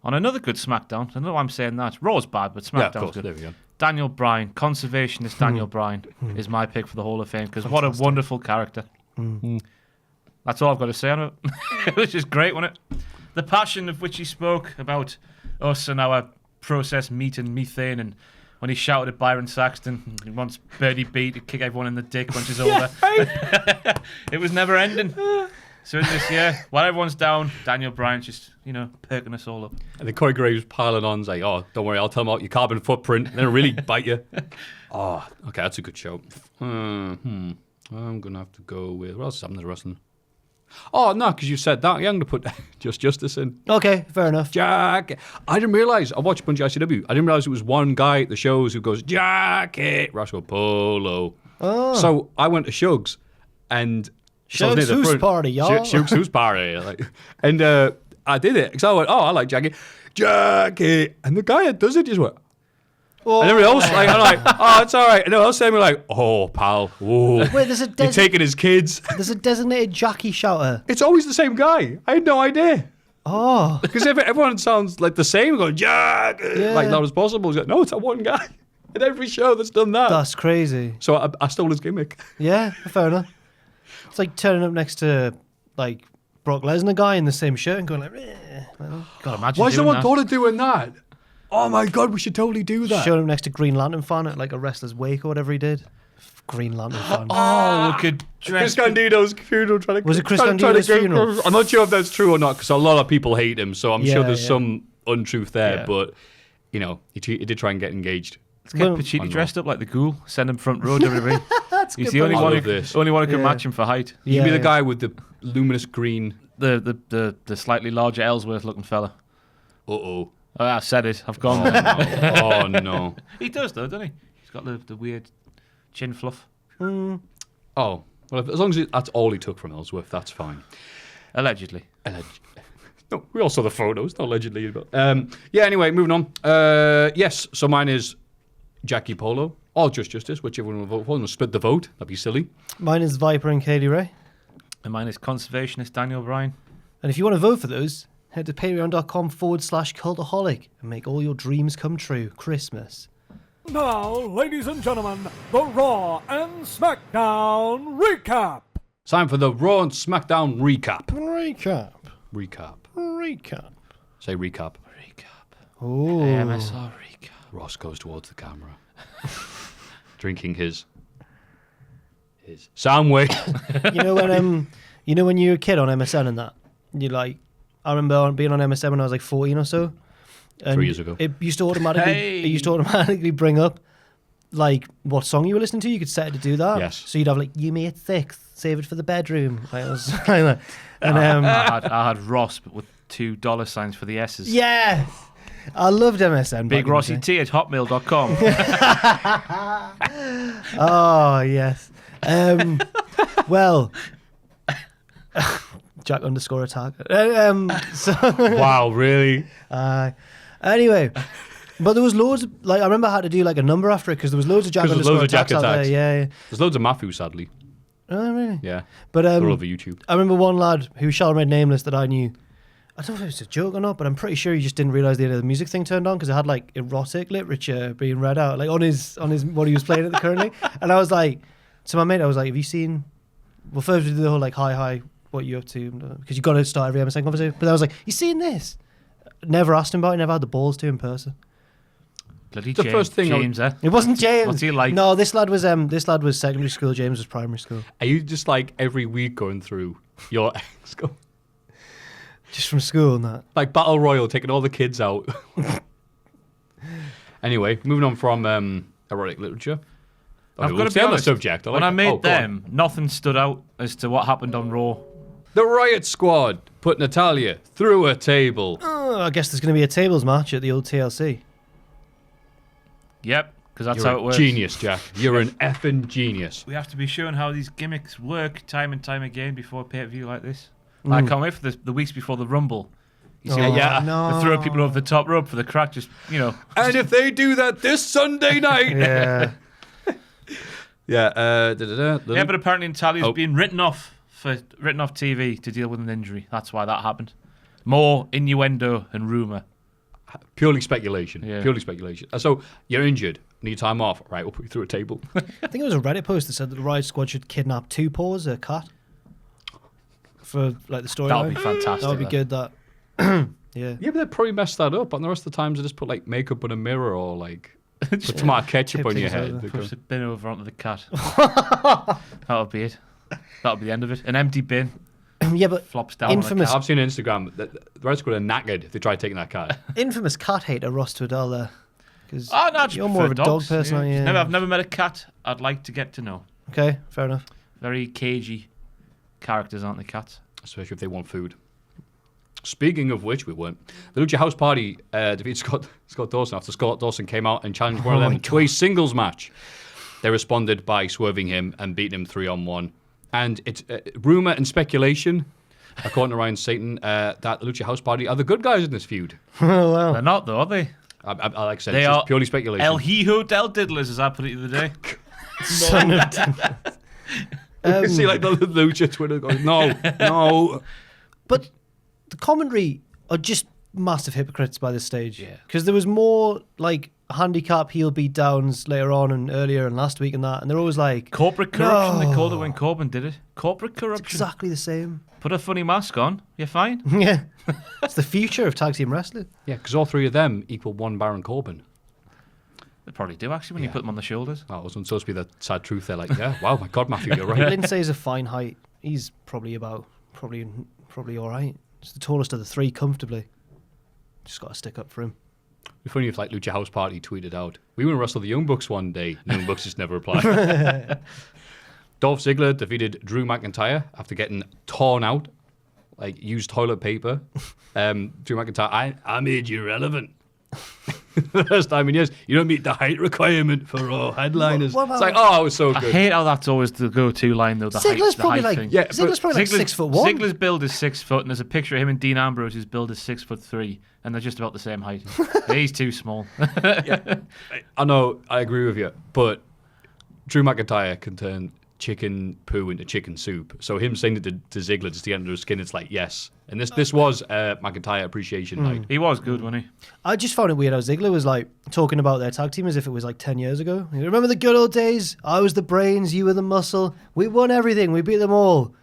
on another good SmackDown. I don't know why I'm saying that. Raw's bad, but Yeah, of SmackDown's course. good. There we go. Daniel Bryan, conservationist Daniel Bryan, is my pick for the Hall of Fame because what a wonderful character. That's all I've got to say on it. It was just great, wasn't it? The passion of which he spoke about us and our processed meat and methane, and when he shouted at Byron Saxton, he wants Birdie B to kick everyone in the dick once he's older. It was never ending. So in this year, while everyone's down, Daniel Bryan's just, perking us all up. And then Corey Graves piling on, like, oh, don't worry, I'll tell them about your carbon footprint. And then it'll really bite you. Oh, okay, that's a good show. I'm going to have to go with, what else is happening to wrestling? Oh, no, because you said that. Yeah, I'm going to put Just Justice in. Okay, fair enough. Jack. I didn't realise. I watched a bunch of ICW. I didn't realise it was one guy at the shows who goes, Jacket, Rascal Polo. Oh. So I went to Shug's and... Shug's Who's Party, y'all. Shug's Who's Party. And I did it. Because I went, oh, I like Jackie. Jackie. And the guy that does it just went... Oh. And everyone else, I'm like, oh, it's all right. And everyone else saying, like, oh, pal, whoa. Wait, there's a You're taking his kids. there's a designated Jackie shouter. It's always the same guy. I had no idea. Oh. Because if everyone sounds like the same, going, Jack, like loud as possible. He's like, no, it's that one guy. At every show that's done that. That's crazy. So I stole his gimmick. Yeah, fair enough. It's like turning up next to, like, Brock Lesnar guy in the same shirt and going like, God, imagine Why's no doing one that. thought of doing that? Oh my God, we should totally do that. showing up next to Green Lantern fan at like a wrestler's wake or whatever he did. Green Lantern fan. Oh, we could Chris dress... Candido's funeral. Was it Chris Candido's funeral? I'm not sure if that's true or not because a lot of people hate him. So I'm sure there's yeah. some untruth there. Yeah. But, he did try and get engaged. Let's get Well, Pacitti I'm dressed up like the Ghoul. Send him front row, WWE. He's the only point. one, I love this. only one who can Yeah. match him for height. You'd be the guy with the luminous green. The slightly larger Ellsworth looking fella. Uh-oh. Oh, I said it. I've gone. Oh, no. He does though, doesn't he? He's got the weird chin fluff. Oh, well, as long as that's all he took from Ellsworth, that's fine. Allegedly. No, we all saw the photos, not allegedly. But, yeah, anyway, moving on. Yes, so mine is Jackie Polo or Just Justice, whichever one will vote for. And we'll split the vote. That'd be silly. Mine is Viper and Katie Ray. And mine is conservationist Daniel Bryan. And if you want to vote for those, head to patreon.com/cultaholic and make all your dreams come true. Christmas. Now, ladies and gentlemen, the Raw and SmackDown Recap. Time for the Raw and SmackDown recap. Recap. Recap. Recap. Say recap. Oh. MSR recap. Ross goes towards the camera. Drinking his Soundwave. You know when you were a kid on MSN and that? I remember being on MSN when I was like 14 or so. And 3 years ago. It used to automatically bring up like what song you were listening to. You could set it to do that. Yes. So you'd have like You Made Sixth, Save It for the Bedroom. Like, it was like that. And I had Ross, but with $2 for the S's. yeah, I loved MSN. Big back in Rossi the day. T at hotmail.com. Oh yes. Well, Jack _ attack. So Wow, really? anyway, but there was loads. I remember I had to do like a number after it because there was loads of Jack 'Cause there's _ loads of Jack attacks out there. attacks. Yeah. There's loads of Maffew, sadly. Oh, really? Yeah. But They're all over YouTube. I remember one lad who shall remain nameless that I knew. I don't know if it was a joke or not, but I'm pretty sure he just didn't realise the music thing turned on because it had like erotic literature being read out like on his what he was playing at the currently. And I was like, to my mate, I was like, have you seen? Well, first we did the whole like hi, what you up to? Because you got to start every MSN conversation. But I was like, you seen this? Never asked him about it. Never had the balls to in person. Bloody The James, first thing James, eh? It wasn't James. What's he like? No, this lad was secondary school. James was primary school. Are you just like every week going through your school? Just from school and that. Like Battle Royal, taking all the kids out. Anyway, moving on from erotic literature. I've got to be stay on the honest, subject. when I made them, nothing stood out as to what happened on Raw. The Riot Squad put Natalia through a table. Oh, I guess there's going to be a tables match at the old TLC. Yep, because that's You're how a it works. genius, Jack. You're an effing genius. We have to be showing how these gimmicks work time and time again before a pay-per-view like this. I can't wait for the weeks before the Rumble. You see, yeah. No. they throw people over the top rope for the crack, just, you know. And if they do that this Sunday night. Yeah. Yeah, Yeah, but apparently Natalia's being written off TV to deal with an injury. That's why that happened. More innuendo and rumour. Purely speculation. Yeah. Purely speculation. So, you're injured. Need time off. Right, we'll put you through a table. I think it was a Reddit post that said that the Riot Squad should kidnap Two Paws, a cat, for like the storyline. That would be fantastic. That would be good. That. Yeah. Yeah, but they probably messed that up. And the rest of the times they just put like makeup on a mirror or like put tomato ketchup Tip on your things head. over. They go, Push the bin over onto the cat. That'll be it. That'll be the end of it. An empty bin Yeah, but flops down Infamous- on I've seen on Instagram that the Riot Squad are knackered if they try taking that cat. infamous cat hater Ross Tweddell there. Because a cat. Oh, no, I just you're more of a prefer dog dogs. person, aren't you? I've never met a cat I'd like to get to know. Okay, fair enough. Very cagey characters, aren't they, cats? Especially if they want food. Speaking of which, we weren't. The Lucha House Party defeated Scott Dawson after Scott Dawson came out and challenged one of them to a singles match. They responded by swerving him and beating him 3-on-1. And it's rumour and speculation, according to Ryan Satan, that the Lucha House Party are the good guys in this feud. Oh, well. They're not, though, are they? I like I said, They it's are just purely speculation. El Hijo del Diddlers, as I put it the other day. Son of You can see like the Lucha Twitter going, no. But the commentary are just massive hypocrites by this stage. Yeah. Because there was more like handicap heel beat downs later on and earlier and last week and that, and they're always like Corporate corruption, No. they called it when Corbin did it. Corporate corruption. exactly the same. Put a funny mask on, you're fine. Yeah. It's the future of tag team wrestling. Yeah, because all three of them equal one Baron Corbin. They probably do, actually, when you Yeah. put them on the shoulders. That wasn't supposed to be the sad truth. They're like, yeah, wow, my God, Maffew, you're right. Lindsay's a fine height. He's probably all right. He's the tallest of the three comfortably. Just got to stick up for him. It'd be funny if like Lucha House Party tweeted out, we want to wrestle the Young Bucks one day. Young Bucks just never replied. Dolph Ziggler defeated Drew McIntyre after getting torn out, like used toilet paper. Drew McIntyre, I made you relevant. The first time in years, you don't meet the height requirement for Raw headliners. What about- It's like, oh, it was so I good. hate how that's always the go-to line, though. The Ziggler's height, probably the height like thing. Yeah, Ziggler's probably like 6'1". Ziggler's build is 6 foot, and there's a picture of him and Dean Ambrose, whose build is 6'3", and they're just about the same height. He's too small. I know, I agree with you, but Drew McIntyre can turn chicken poo into chicken soup. So him saying it to Ziggler just to get under his skin, it's like, yes. And this was McIntyre Appreciation Night. He was good, wasn't he? I just found it weird how Ziggler was like talking about their tag team as if it was like 10 years ago. You remember the good old days? I was the brains, you were the muscle. We won everything. We beat them all.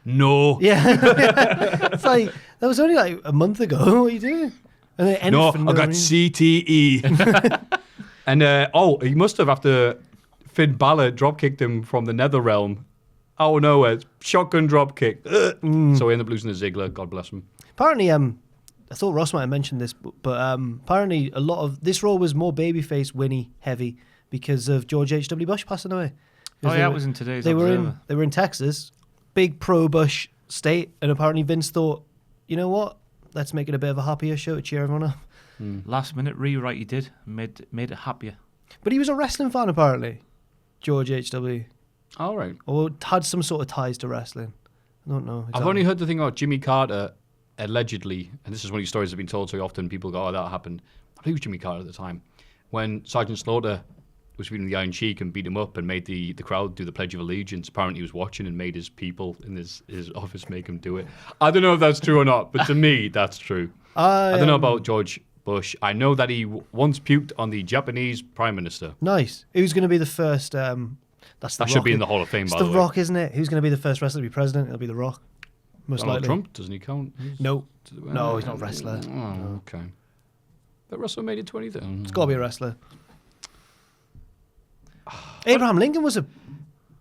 No. Yeah. It's like, that was only like a month ago. What are you doing? And then it ended No, for I got reason. CTE. And, he must have, after Finn Balor dropkicked him from the Nether Realm, out of nowhere, shotgun dropkick. So he ended up losing to Ziggler, God bless him. Apparently, I thought Ross might have mentioned this, but apparently a lot of this Raw was more babyface Winnie heavy because of George H.W. Bush passing away. Oh, They yeah, it were- was in today's They were Observer. in Texas, big pro Bush state, and apparently Vince thought, you know what? Let's make it a bit of a happier show to cheer everyone up. Last minute rewrite he did, made it happier. But he was a wrestling fan apparently, George H.W. All right. or had some sort of ties to wrestling. I don't know. I've exactly. only heard the thing about Jimmy Carter, allegedly, and this is one of these stories that have been told so often, people go, oh, that happened. I believe it was Jimmy Carter at the time, when Sergeant Slaughter was feeding the Iron Sheik and beat him up and made the crowd do the Pledge of Allegiance. Apparently he was watching and made his people in his office make him do it. I don't know if that's true or not, but to me, that's true. I don't know about George Bush. I know that he once puked on the Japanese Prime Minister. Nice. Who's going to be the first... That should be in the Hall of Fame, by the way. It's The Rock, isn't it? Who's going to be the first wrestler to be president? It'll be The Rock. Most Donald likely. Trump? Doesn't he count? No, he's not a wrestler. Oh, okay. But WrestleMania 20. It's got to be a wrestler. Abraham Lincoln was a...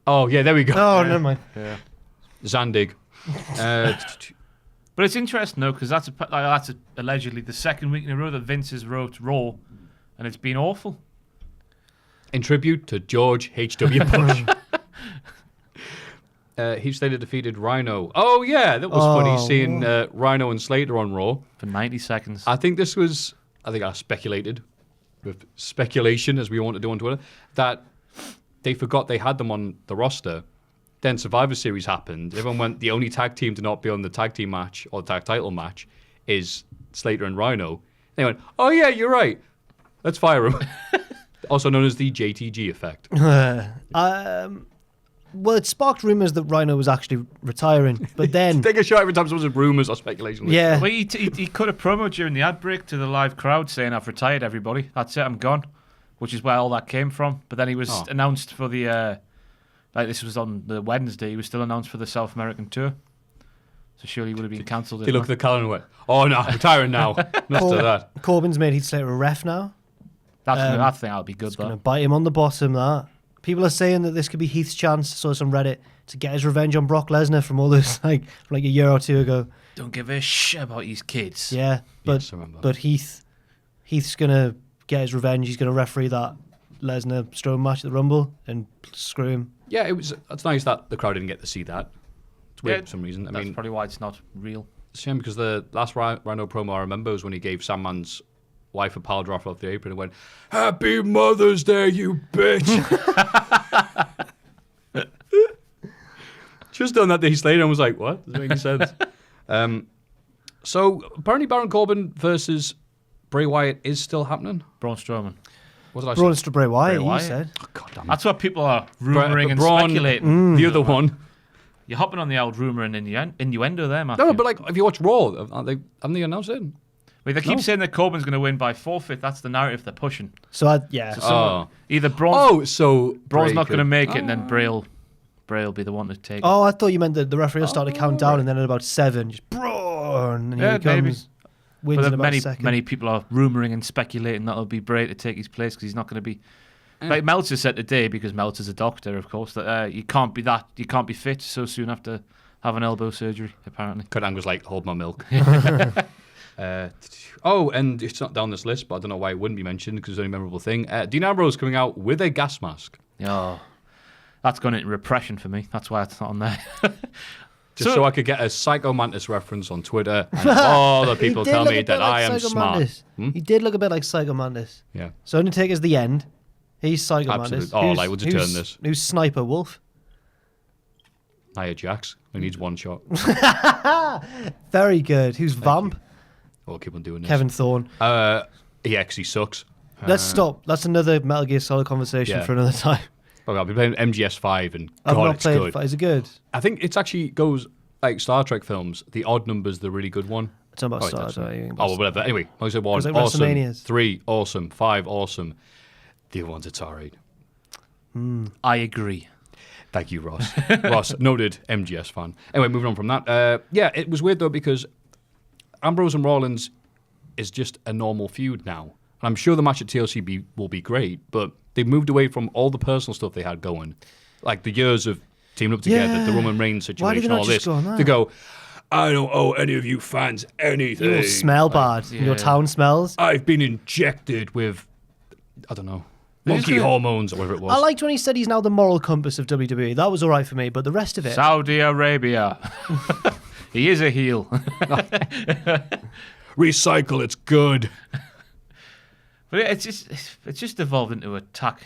Oh, yeah, there we go. Oh, never mind. Yeah. Zandig. But it's interesting, though, because that's allegedly the second week in a row that Vince has wrote Raw, and it's been awful. In tribute to George H.W. Bush. Heath Slater defeated Rhino. Oh, yeah, that was funny seeing Rhino and Slater on Raw. For 90 seconds. I think I speculated, with speculation, as we want to do on Twitter, that they forgot they had them on the roster. Then Survivor Series happened. Everyone went, the only tag team to not be on the tag team match or tag title match is Slater and Rhino. They went, oh, yeah, you're right. Let's fire them. Also known as the JTG effect. Well, it sparked rumours that Rhino was actually retiring, but then... Take a shot every time someone's rumours or speculation. Yeah. Well, he cut a promo during the ad break to the live crowd saying, I've retired, everybody. That's it, I'm gone. Which is where all that came from. But then he was announced for the... this was on the Wednesday. He was still announced for the South American tour. So surely he would have been cancelled. They looked at the calendar and went, oh, no, retiring now. Enough of that. Corbin's made Heath Slater a ref now. I think that'll be good, though. Going to bite him on the bottom, that. People are saying that this could be Heath's chance, saw this on Reddit, to get his revenge on Brock Lesnar from all this, like a year or two ago. Don't give a shit about his kids. Yeah, but Heath's going to get his revenge. He's going to referee that Lesnar Strowman match at the Rumble and screw him. Yeah, it's nice that the crowd didn't get to see that. It's weird for some reason. That's probably why it's not real. It's a shame because the last Rhino promo I remember was when he gave Sandman's wife a pile driver off the apron and went, Happy Mother's Day, you bitch. Just done that days later and was like, what? Doesn't make any sense. So apparently Baron Corbin versus Bray Wyatt is still happening. Braun Strowman. What did I Braun say? Bray Wyatt, Wyatt. you said. Oh, God damn it. That's what people are rumouring and speculating. The other one. You're hopping on the old rumour and innuendo there, Maffew. No, but like, if you watch Raw, haven't they announced it? Well, they keep saying that Corbin's going to win by forfeit. That's the narrative they're pushing. So either Braun's Braun's not going to make it, and then Bray will be the one to take it. Oh, I thought you meant that the referee will start to count down, and then at about 7, just Braun, and here he comes. Maybe. Wins in But about a second. many people are rumouring and speculating that it'll be Bray to take his place because he's not going to be. Like Meltzer said today, because Meltzer's a doctor, of course, that you can't be fit so soon after having elbow surgery. Apparently, Kurt Angle's like, hold my milk. And it's not down this list, but I don't know why it wouldn't be mentioned because it's the only memorable thing. Dean Ambrose coming out with a gas mask. Oh, that's gone into repression for me. That's why it's not on there. Just so I could get a Psycho Mantis reference on Twitter and all the people tell me that I am smart. He did look a bit like Psycho Mantis. Yeah. So Undertaker's the end. He's Psycho Absolutely. Mantis. Like, would you turn this? Who's Sniper Wolf? Nia Jax. He needs one shot. Very good. Who's Vamp? We'll keep on doing this. Kevin Thorne. He actually sucks. Let's stop. That's another Metal Gear Solid conversation for another time. Okay, I've been playing MGS5 and I've God, not it's played good. Is it good? I think it's actually goes like Star Trek films. The odd number's the really good one. It's not about Star Trek. Well, whatever. Anyway, I said 1, like awesome. WrestleManias. 3, awesome. 5, awesome. The other ones, it's all right. I agree. Thank you, Ross. Ross, noted MGS fan. Anyway, moving on from that. Yeah, it was weird, though, because Ambrose and Rollins is just a normal feud now. And I'm sure the match at TLC will be great, but they've moved away from all the personal stuff they had going. Like the years of teaming up together, the Roman Reigns situation, all this. To go, I don't owe any of you fans anything. You smell bad. Your town smells. I've been injected with, I don't know, monkey hormones or whatever it was. I liked when he said he's now the moral compass of WWE. That was all right for me, but the rest of it... Saudi Arabia. He is a heel. Recycle, it's good. But it's just evolved into attack.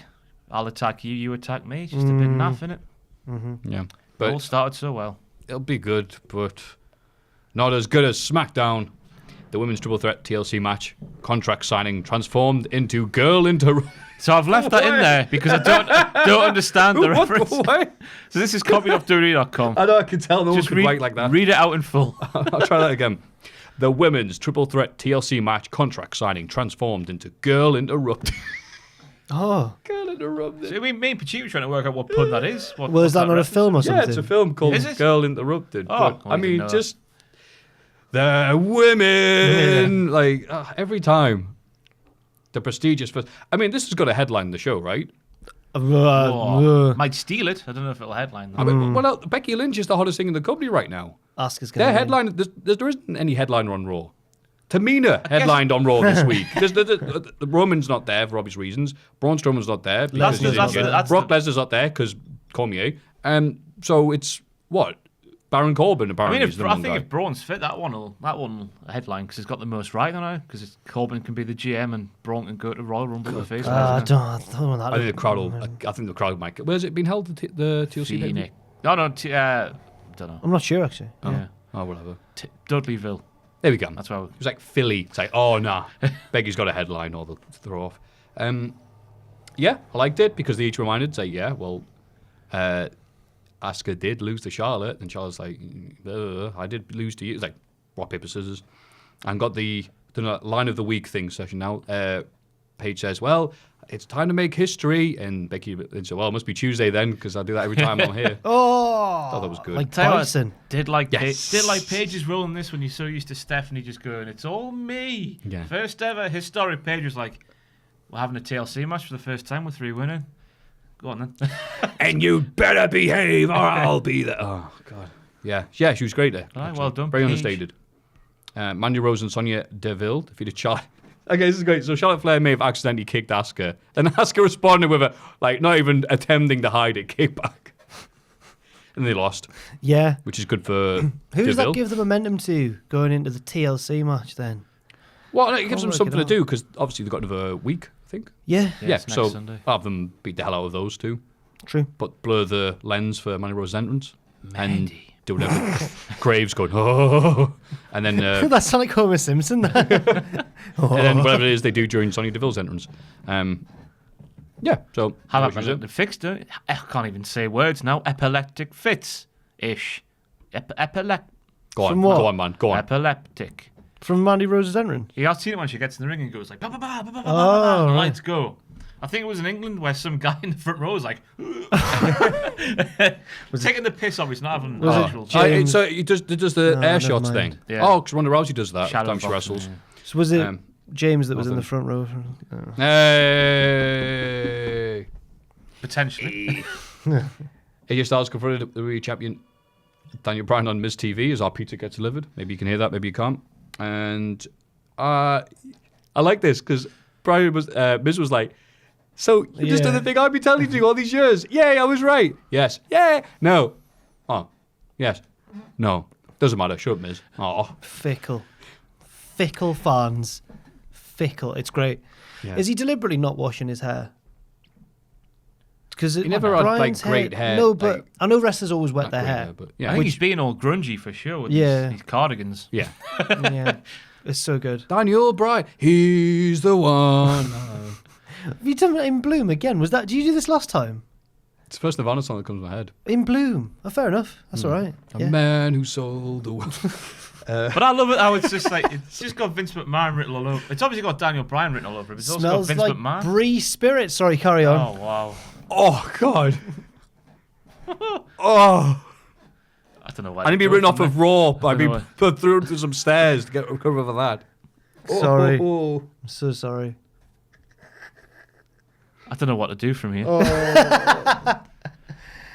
I'll attack you, you attack me. It's just a bit naff, innit? Yeah. It all But started so well. it'll be good, but not as good as SmackDown. The women's triple threat TLC match contract signing transformed into girl into. So I've left that in there because I don't understand the reference. Why? So this is copied off WWE.com. I know, I can tell no one Just could write like that. Read it out in full. I'll try that again. The women's triple threat TLC match contract signing transformed into girl interrupted. Oh. Girl interrupted. So me and Pachi were trying to work out what pun that is. Well, is that not a film or something? Yeah, it's a film called Is it? Girl Interrupted. Oh, but, I I mean, didn't know just the women. Like, every time. The prestigious first. I mean, this has got a headline the show, right? Might steal it. I don't know if it'll headline. I mean, well, Becky Lynch is the hottest thing in the company right now. Asuka's Their going headline, there isn't any headliner on Raw. Tamina headlined on Raw this week. The Roman's not there for obvious reasons. Braun Strowman's not there. Because he's injured. Brock Lesnar's not there because Cormier. So it's what? Baron Corbin I apparently mean, is the I one think guy. if Braun's fit, that one will headline because he's got the most right, don't I? Because Corbin can be the GM and Braun can go to Royal Rumble with the face. I don't want that. I think the crowd might. Where's it been held? The TLC? Phoenix. No, don't know. I'm not sure, actually. Yeah. Oh, whatever. Dudleyville. There we go. That's why. It was like Philly. It's like, oh, nah. Becky's got a headline or they'll throw off. Yeah, I liked it because they each reminded, say, yeah, well, Asuka did lose to Charlotte. And Charlotte's like, I did lose to you. It's like rock, paper, scissors. And got the line of the week thing session now. Paige says, well, it's time to make history. And Becky said, well, it must be Tuesday then because I do that every time I'm here. Oh, Thought that was good. like Tell you what, Tyson. did like Yes. Paige's role in this when you're so used to Stephanie just going, it's all me. Yeah. First ever historic. Paige was like, we're having a TLC match for the first time with 3 winning. Go on then. And you better behave or I'll be there. Oh, God. Yeah, she was great there. All right, actually. well done, Very Paige. understated. Mandy Rose and Sonya Deville defeated Charlotte. Okay, this is great. So Charlotte Flair may have accidentally kicked Asuka. And Asuka responded with a, like, not even attempting to hide it, kickback. And they lost, Yeah. which is good for Who does Deville. that give the momentum to going into the TLC match then? Well, it gives them work something it to out. do because obviously they've got another week, I think. Yeah. Yeah, it's next so Sunday. I'll have them beat the hell out of those two. True. But blur the lens for Mandy Rose's entrance. And Mandy. do whatever. Graves going, oh. And then... That sounds like Homer Simpson. And then whatever it is they do during Sonya Deville's entrance. Yeah, so... How what about was it? the fixed? I can't even say words now. Epileptic fits-ish. Go on, From what? go on, man, go on. Epileptic. From Mandy Rose's entrance. Yeah, I've seen it when she gets in the ring and goes like, bah, bah, bah, bah, bah, bah, Oh, and the right. lights go. I think it was in England where some guy in the front row was like, taking the piss off. He's not having Was it actual James- So he does the No, air never shots mind. thing. Yeah. Oh, because Ronda Rousey does that every time she boxing, wrestles. yeah. So was it Um, James that was in the nothing. front row? Hey! Potentially. AJ Styles confronted the WWE champion Daniel Bryan on Miz TV as our pizza gets delivered. Maybe you can hear that, maybe you can't. And I like this because Miz was like, so you just did Yeah. the thing I've been telling you to do all these years. Yay, I was right. Yes. Yeah. No. Oh. Yes. No. Doesn't matter. Shut up, Miz. Oh. Fickle fans. Fickle. It's great. Yeah. Is he deliberately not washing his hair? Because He never had, like, great hair, No, but like- I know wrestlers always wet Not their great hair. hair, but I yeah. think he's being all grungy for sure with Yeah. these cardigans. Yeah. Yeah, it's so good. Daniel Bryan, he's the one. Have you done it in Bloom again? Was that? Did you do this last time? It's the first Nirvana song that comes to my head. In Bloom. Oh, fair enough. That's all right. A Yeah. man who sold the world. But I love it how it's just like, it's just got Vince McMahon written all over. It's obviously got Daniel Bryan written all over it, but it's also got Smells Vince like McMahon. Brie Spirit. Sorry, carry on. Oh, wow. Oh, God. Oh. I don't know why. I need to be they written go off from of Raw. I'd be know put through to some stairs to get recover for that. Sorry. Oh. I'm so sorry. I don't know what to do from here. Oh.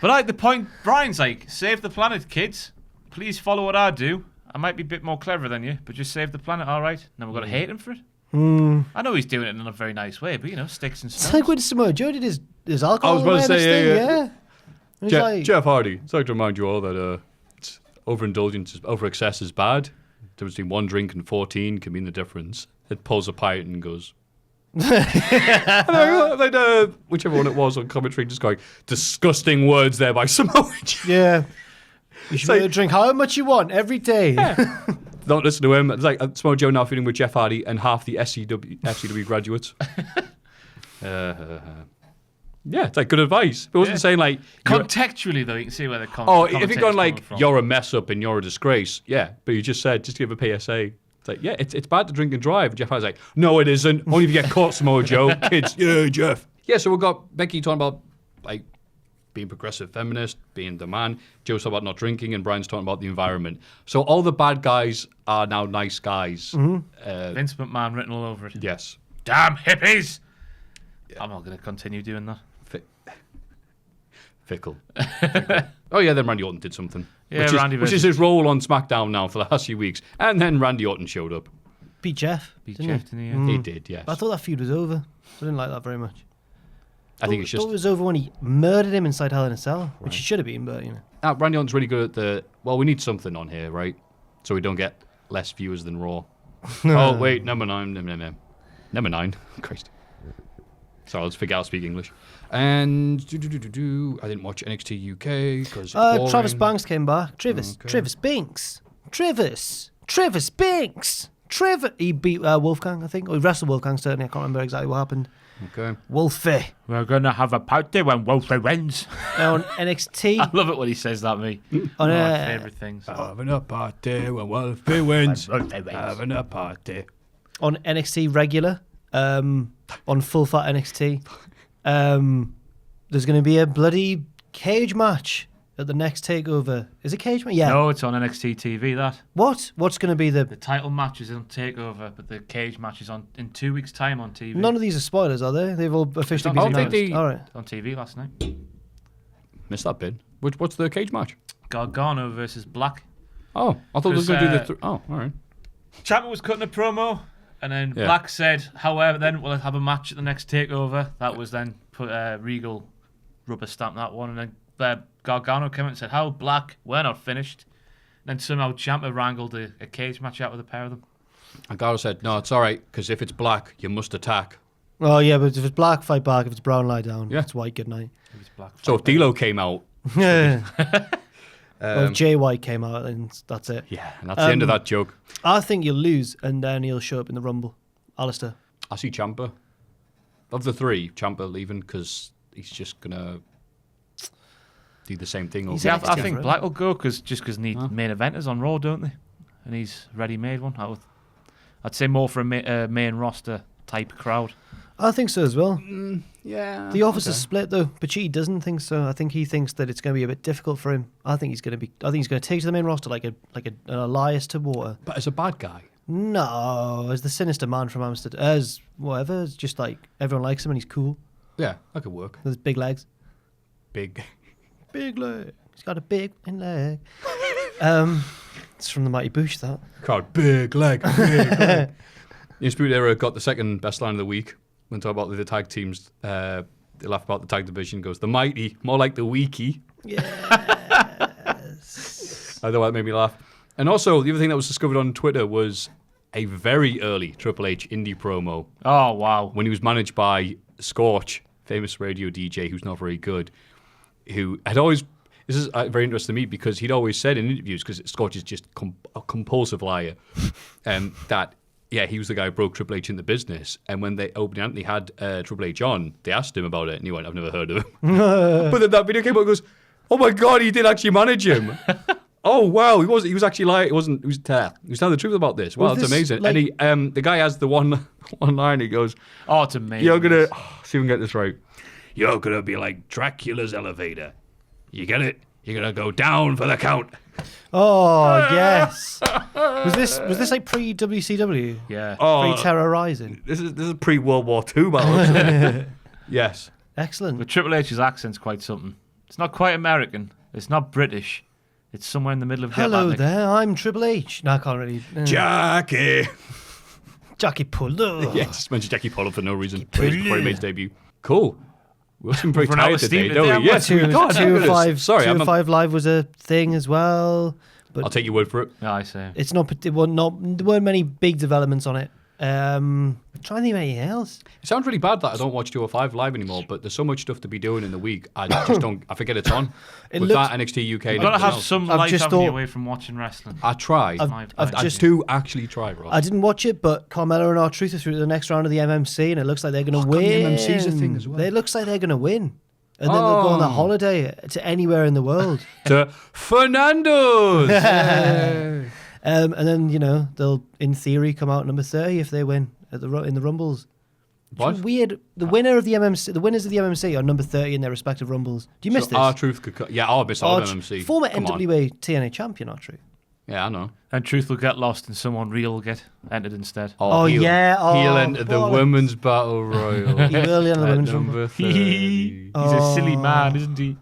But like the point, Brian's like, save the planet, kids. Please follow what I do. I might be a bit more clever than you, but just save the planet, all right? Now we've got to hate him for it. I know he's doing it in a very nice way, but you know, sticks and It's stones. like when Samoa Joe did his alcohol I was about to awareness say, thing, yeah. yeah. And he's like, Jeff Hardy. I'd like to remind you all that it's overindulgence, over-excess is bad. The difference between 1 drink and 14 can mean the difference. It pulls a pint and goes... and then, whichever one it was on commentary, just going, disgusting words there by Samoa Joe. yeah. You should like- be able to drink however much you want every day. Don't listen to him. It's like Samoa Joe now feuding with Jeff Hardy and half the FCW graduates. Yeah, it's like good advice. It wasn't saying like... Contextually, though, you can see where the if you're going like, you're a mess up and you're a disgrace, yeah. But you just said, just give a PSA. It's like, yeah, it's bad to drink and drive. Jeff Hardy's like, no, it isn't. Only if you get caught, Samoa Joe. Kids, yeah, Jeff. Yeah, so we've got Becky talking about like being progressive feminist, being the man. Joe's talking about not drinking, and Brian's talking about the environment. So all the bad guys are now nice guys. Mm-hmm. Vince McMahon written all over it. Yes. Damn hippies! Yeah. I'm not going to continue doing that. Fickle. Oh yeah, then Randy Orton did something. Yeah, which is his role on SmackDown now for the last few weeks. And then Randy Orton showed up. Beat Jeff. Didn't he? He did, yes. I thought that feud was over. I didn't like that very much. I think it's just... thought it was over when he murdered him inside Hell in a Cell, which he should have been, but, you know. Randy Orton's really good at we need something on here, right? So we don't get less viewers than Raw. Oh, wait, number 9. Number 9. Christ. Sorry, let's figure out how to speak English. And I didn't watch NXT UK because Travis Banks came back. Travis Binks. He beat Wolfgang, I think. Or he wrestled Wolfgang, certainly. I can't remember exactly what happened. Okay. Wolfie. We're going to have a party when Wolfie wins. On NXT. I love it when he says that, me. On my favourite things. Having a party when Wolfie wins. Having a party. On NXT regular, on Full Fat NXT, there's going to be a bloody cage match at the next takeover. Is it cage match? Yeah. No, it's on NXT TV, that. What? What's going to be The title match is on takeover, but the cage match is on in 2 weeks' time on TV. None of these are spoilers, are they? They've all officially been announced. All right. On TV last night. Missed that bit. What's the cage match? Gargano versus Black. Oh, I thought it was going to do the... oh, all right. Chapman was cutting a promo, and then Black said, however, then we'll have a match at the next takeover. That was then put Regal rubber stamp that one, and then Gargano came out and said, how Black, we're not finished. And then somehow Ciampa wrangled a cage match out with a pair of them. And Gargano said, no, it's all right, because if it's Black, you must attack. Oh, yeah, but if it's Black, fight back. If it's Brown, lie down. Yeah. If it's White, good night. If it's Black, so if D'Lo came out... Yeah. Well, if Jay White came out, then that's it. Yeah, and that's the end of that joke. I think you'll lose, and then he'll show up in the Rumble. Alistair. I see Ciampa. Of the 3, Ciampa leaving because he's just going to do the same thing. Yeah, I think Black will go because need main eventers on Raw, don't they? And he's ready-made one. I'd say more for a main roster type crowd. I think so as well. Yeah. The office is split though. Pachi doesn't think so. I think he thinks that it's going to be a bit difficult for him. I think he's going to take to the main roster like an Elias to water. But as a bad guy. No, as the sinister man from Amsterdam, as whatever. It's just like everyone likes him and he's cool. Yeah, that could work. With his big legs. Big leg. He's got a big leg. It's from the Mighty Boosh, that. Called big leg. Big leg. Undisputed Era got the second best line of the week. When talk about the tag teams, they laugh about the tag division. Goes the mighty, more like the weaky. Yes. I thought that made me laugh. And also, the other thing that was discovered on Twitter was a very early Triple H Indy promo. Oh wow! When he was managed by Scorch, famous radio DJ who's not very good, who had always. This is very interesting to me because he'd always said in interviews, because Scorch is just a compulsive liar, that. Yeah, he was the guy who broke Triple H in the business. And when they opened Anthony had Triple H on, they asked him about it, and he went, I've never heard of him. But then that video came out and goes, oh my God, he did actually manage him. Oh, wow, he was actually like, he was telling the truth about this. Wow, that's amazing. Like, and the guy has the one line, he goes, oh, it's amazing. You're going to, see if we can get this right. You're going to be like Dracula's elevator. You get it? You're going to go down for the count. Oh yes. Was this like pre WCW? Yeah. Pre Terror Rising. This is pre World War II battle. Yes. Excellent. But Triple H's accent's quite something. It's not quite American. It's not British. It's somewhere in the middle of the Hello Atlantic. there, I'm Triple H. No, I can't really. Jackie Puller. Yeah, just mentioned Jackie Puller for no reason. Before he made his debut. Cool. We're pretty run out tired of today, steam don't we? Yeah, Yes, 205 Live was a thing as well. But I'll take your word for it. Yeah, I say. It's not. There weren't many big developments on it. Trying to think of anything else. It sounds really bad that I don't watch 205 live anymore, but there's so much stuff to be doing in the week. I just don't. I forget it's on. With that NXT UK, You've got to have else. some light avenue away from watching wrestling. I tried. I've just do actually try, Ross. I didn't watch it, but Carmella and R-Truth are through to the next round of the MMC, and it looks like they're going to win. The MMC's a thing as well. It looks like they're going to win. And then they'll go on a holiday to anywhere in the world. To Fernando's! And then, they'll, in theory, come out number 30 if they win in the Rumbles. What? It's weird. The winners of the MMC are number 30 in their respective Rumbles. Do you miss this? R-Truth could... Yeah, I'll miss all of MMC. Former NWA TNA champion, R-Truth. Yeah, I know. And Truth will get lost and someone real will get entered instead. He'll enter the women's battle royal. He will enter the women's number 30. He's a silly man, isn't he?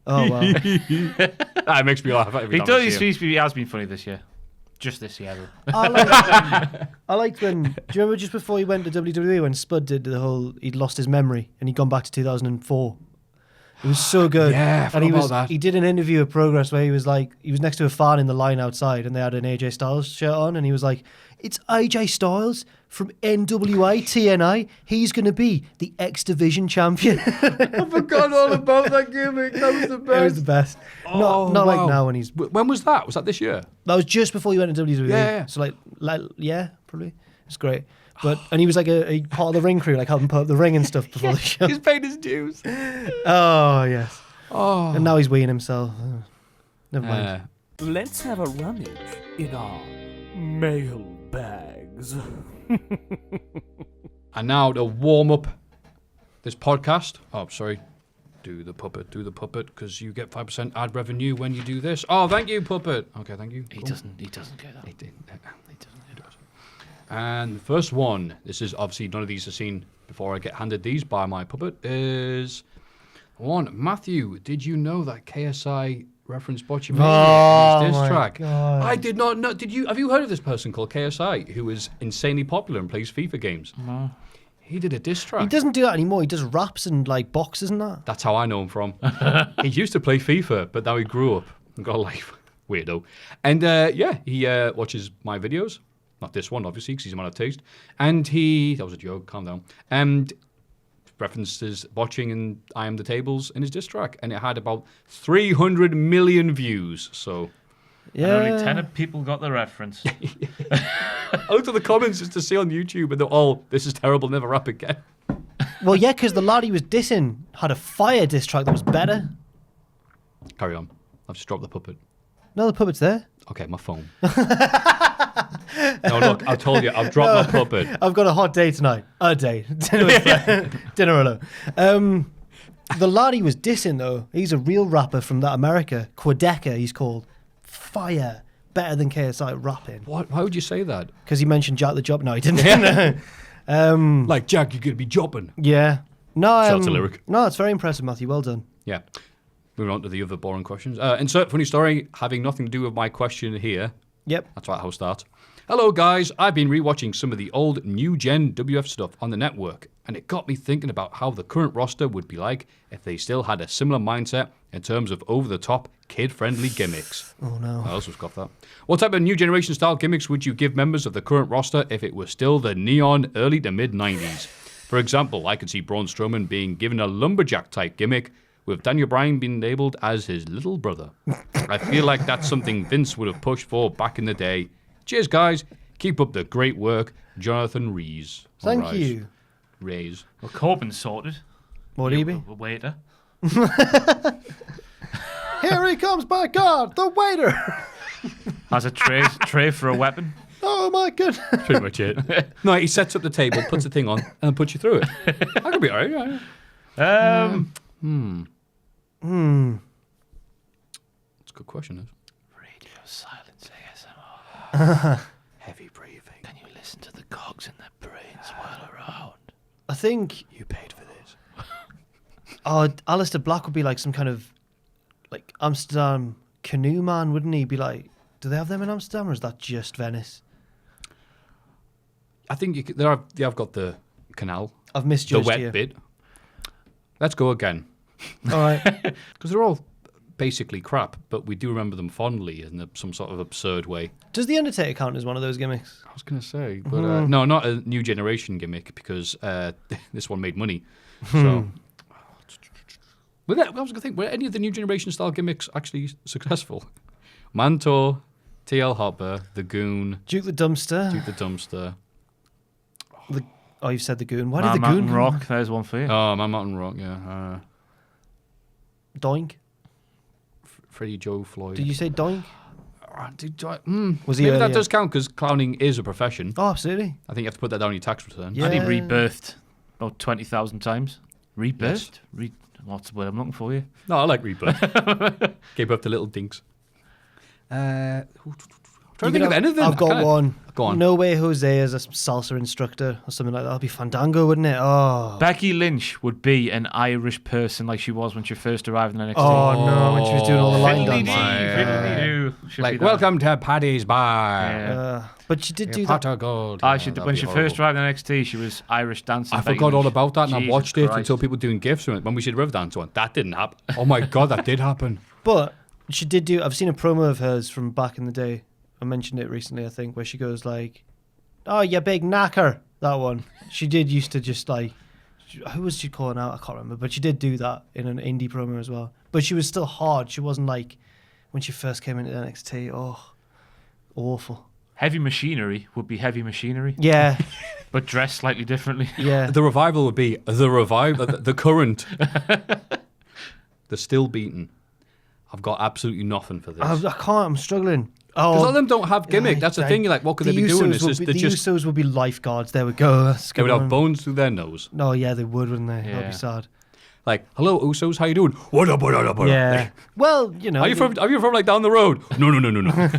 Oh, wow. That makes me laugh. He has been funny this year. Just this year, though. I liked when... Do you remember just before he went to WWE when Spud did the whole... He'd lost his memory and he'd gone back to 2004. It was so good. Yeah, he did an interview of Progress where he was next to a fan in the line outside and they had an AJ Styles shirt on and he was like, it's AJ Styles from NWA TNA. He's going to be the X Division champion. I forgot all about that gimmick. That was the best. It was the best. Not like now when he's... When was that? Was that this year? That was just before he went to WWE. Yeah. So yeah, probably. It's great. And he was like a part of the ring crew, like helping put up the ring and stuff before the show. He's paid his dues. Oh, yes. Oh. And now he's weeing himself. Oh, never mind. Let's have a rummage in our mail bags. And now to warm up this podcast. Oh, sorry. Do the puppet, because you get 5% ad revenue when you do this. Oh, thank you, puppet. Okay, thank you. He doesn't get that. He doesn't. And the first one, this is obviously none of these are seen before I get handed these by my puppet, is one. Maffew, did you know that KSI referenced Botchamania in his diss track? God. I did not know. Have you heard of this person called KSI who is insanely popular and plays FIFA games? No. He did a diss track. He doesn't do that anymore. He does raps and like boxes and that. That's how I know him from. He used to play FIFA, but now he grew up and got a life. Weirdo. And he watches my videos. Not this one, obviously, because he's a man of taste. And that was a joke, calm down. And references botching and I Am the Tables in his diss track. And it had about 300 million views. So, yeah. And only 10 people got the reference. I looked at the comments just to see on YouTube, and they're all, this is terrible, never rap again. Well, yeah, because the lad he was dissing had a fire diss track that was better. Carry on. I've just dropped the puppet. No, the puppet's there. Okay, my phone. No, look, I told you, I've dropped my puppet. I've got a hot day tonight. A day. Dinner alone. The lad he was dissing, though, he's a real rapper from that America. Quedeca, he's called. Fire. Better than KSI rapping. What? Why would you say that? Because he mentioned Jack the Job. No, he didn't. Like, Jack, you're going to be jobbing. Yeah. No, Shout a lyric. No, it's very impressive, Matthew. Well done. Yeah. Moving on to the other boring questions. Insert funny story having nothing to do with my question here. Yep. That's right, how it starts. Hello, guys. I've been rewatching some of the old new-gen WF stuff on the network, and it got me thinking about how the current roster would be like if they still had a similar mindset in terms of over-the-top, kid-friendly gimmicks. Oh, no. I also scoffed that. What type of new generation style gimmicks would you give members of the current roster if it was still the neon early to mid-90s? For example, I could see Braun Strowman being given a lumberjack-type gimmick, with Daniel Bryan being labelled as his little brother. I feel like that's something Vince would have pushed for back in the day. Cheers, guys. Keep up the great work. Jonathan Rees. Thank you. Rees. Well, Corbin's sorted. What do you be? The waiter. Here he comes, by God, the waiter. Has a tray for a weapon. Oh, my goodness. Pretty much it. No, he sets up the table, puts the thing on, and then puts you through it. That could be all right. Yeah. That's a good question. Radio silence ASMR. Heavy breathing. Can you listen to the cogs in their brains whirl around? I think you paid for this. Alistair Black would be like some kind of like Amsterdam canoe man, wouldn't he? Be like, do they have them in Amsterdam, or is that just Venice? I think they have got the canal. I've misjudged the wet bit. Let's go again. All right. Because they're all basically crap, but we do remember them fondly in some sort of absurd way. Does The Undertaker count as one of those gimmicks? I was going to say, but no, not a new generation gimmick, because this one made money. So, I was going to think, were any of the new generation style gimmicks actually successful? Mantor, TL Hopper, The Goon, Duke the Dumpster. Oh, you've said The Goon. Why did The Goon? Rock, there's one for you. Oh, Man Mountain Rock, yeah. Doink. Freddie Joe Floyd. Did you say Doink? Was he maybe that does count, because clowning is a profession. Oh, absolutely. I think you have to put that down on your tax return. Yeah. And he rebirthed about 20,000 times. Rebirthed? Yes. What's the word I'm looking for you? No, I like rebirth. Gave up to little dinks. Trying to think of anything. I've got one. Go on. No Way Jose as a salsa instructor or something like that. That'd be Fandango, wouldn't it? Oh. Becky Lynch would be an Irish person like she was when she first arrived in NXT. Oh, no, when she was doing all the line Fiddly-dee, dance. fiddly-dee-doo. Should Like, be that. welcome to Paddy's Bar. Yeah. But she did do Pot that. of gold. Ah, Yeah, she did, that'd when be she horrible. first arrived in NXT, she was Irish dancing. I Becky forgot all Lynch. about that, and I Jesus watched it Christ. until people doing gifs from it. When we did Riverdance one, that didn't happen. Oh my god, that did happen. But she did do. I've seen a promo of hers from back in the day. I mentioned it recently, I think, where she goes like, "Oh, you big knacker." That one. She did used to just like, who was she calling out? I can't remember. But she did do that in an indie promo as well. But she was still hard. She wasn't like when she first came into NXT. Oh, awful. Heavy Machinery would be Heavy Machinery, Yeah, but dressed slightly differently. yeah. The revival would be the current, the still beaten. I've got absolutely nothing for this. I can't. I'm struggling. Because a lot Oh, of them don't have gimmick. That's the thing. You're like, what could they be doing? It's just, the they're just Usos would be lifeguards. There we go. That's a they good would have one. bones through their nose. No, yeah, they would, wouldn't they? That'd Yeah. be sad. Like, hello Usos, how you doing? What up? Yeah. Well, you know. Are you from like down the road? No.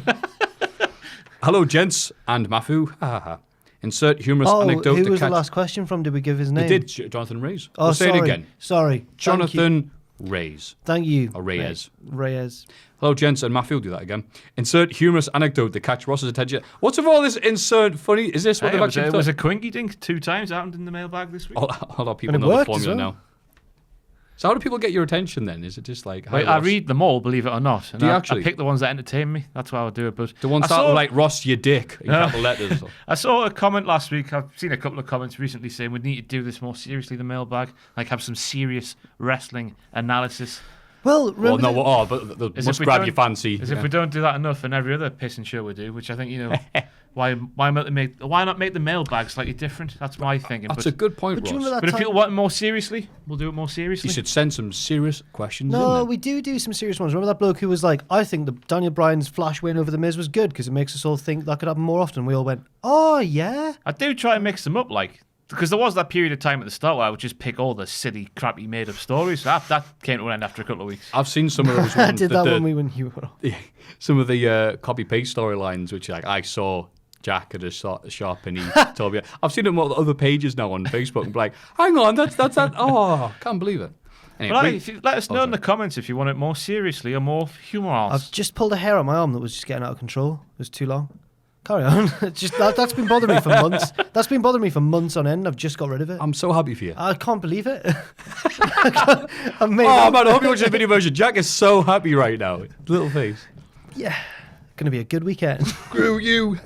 Hello, gents and Maffew. Ha, ha, ha. Insert humorous Oh, anecdote who to was catch. the last question from? Did we give his name? They did, Jonathan Reyes. Oh, I'll say sorry. it again. Sorry. Jonathan Reyes. Thank you. Or Reyes. Reyes. Hello, gents and Maffew. Do that again. Insert humorous anecdote to catch Ross's attention. What's with all this insert funny? Is this what Hey, they've actually it done? was a Quinky Dink 2 times happened in the mailbag this week. A lot of people And it know the worked as formula well. now. So how do people get your attention then? Is it just like... Wait, hi, I Ross? read them all, believe it or not. And Do you I actually? pick the ones that entertain me. That's why I would do it. But The ones I that saw- were like, Ross, you dick, in capital letters. I saw a comment last week. I've seen a couple of comments recently saying we need to do this more seriously, the mailbag. Like have some serious wrestling analysis. Well, Well, remember no, but they As must if we grab don't- your fancy. As if we don't do that enough in every other pissing show we do, which I think, why not make the mailbag slightly different? That's my thinking. That's but a good point, But do you Ross. remember that but if time- people want it more seriously, we'll do it more seriously. You should send some serious questions in No, there. we do some serious ones. Remember that bloke who was like, I think the Daniel Bryan's flash win over The Miz was good because it makes us all think that could happen more often. We all went, oh, yeah. I do try and mix them up, like, because there was that period of time at the start where I would just pick all the silly, crappy, made-up stories. So that came to an end after a couple of weeks. I've seen some of those I ones. did that when you were on. Some of the copy-paste storylines, which like I saw Jack at a shop and he told me. I've seen them on other pages now on Facebook and be like, hang on, that's that. Oh, can't believe it. Anyway, Well, we- if you, let us know in the comments if you want it more seriously or more humorous. I've just pulled a hair on my arm that was just getting out of control. It was too long. Carry on. It's just that's been bothering me for months. That's been bothering me for months on end. I've just got rid of it. I'm so happy for you. I can't believe it. I've made Oh it. man, I hope you watch the video version. Jack is so happy right now. Little face. Yeah. Gonna be a good weekend. Screw you.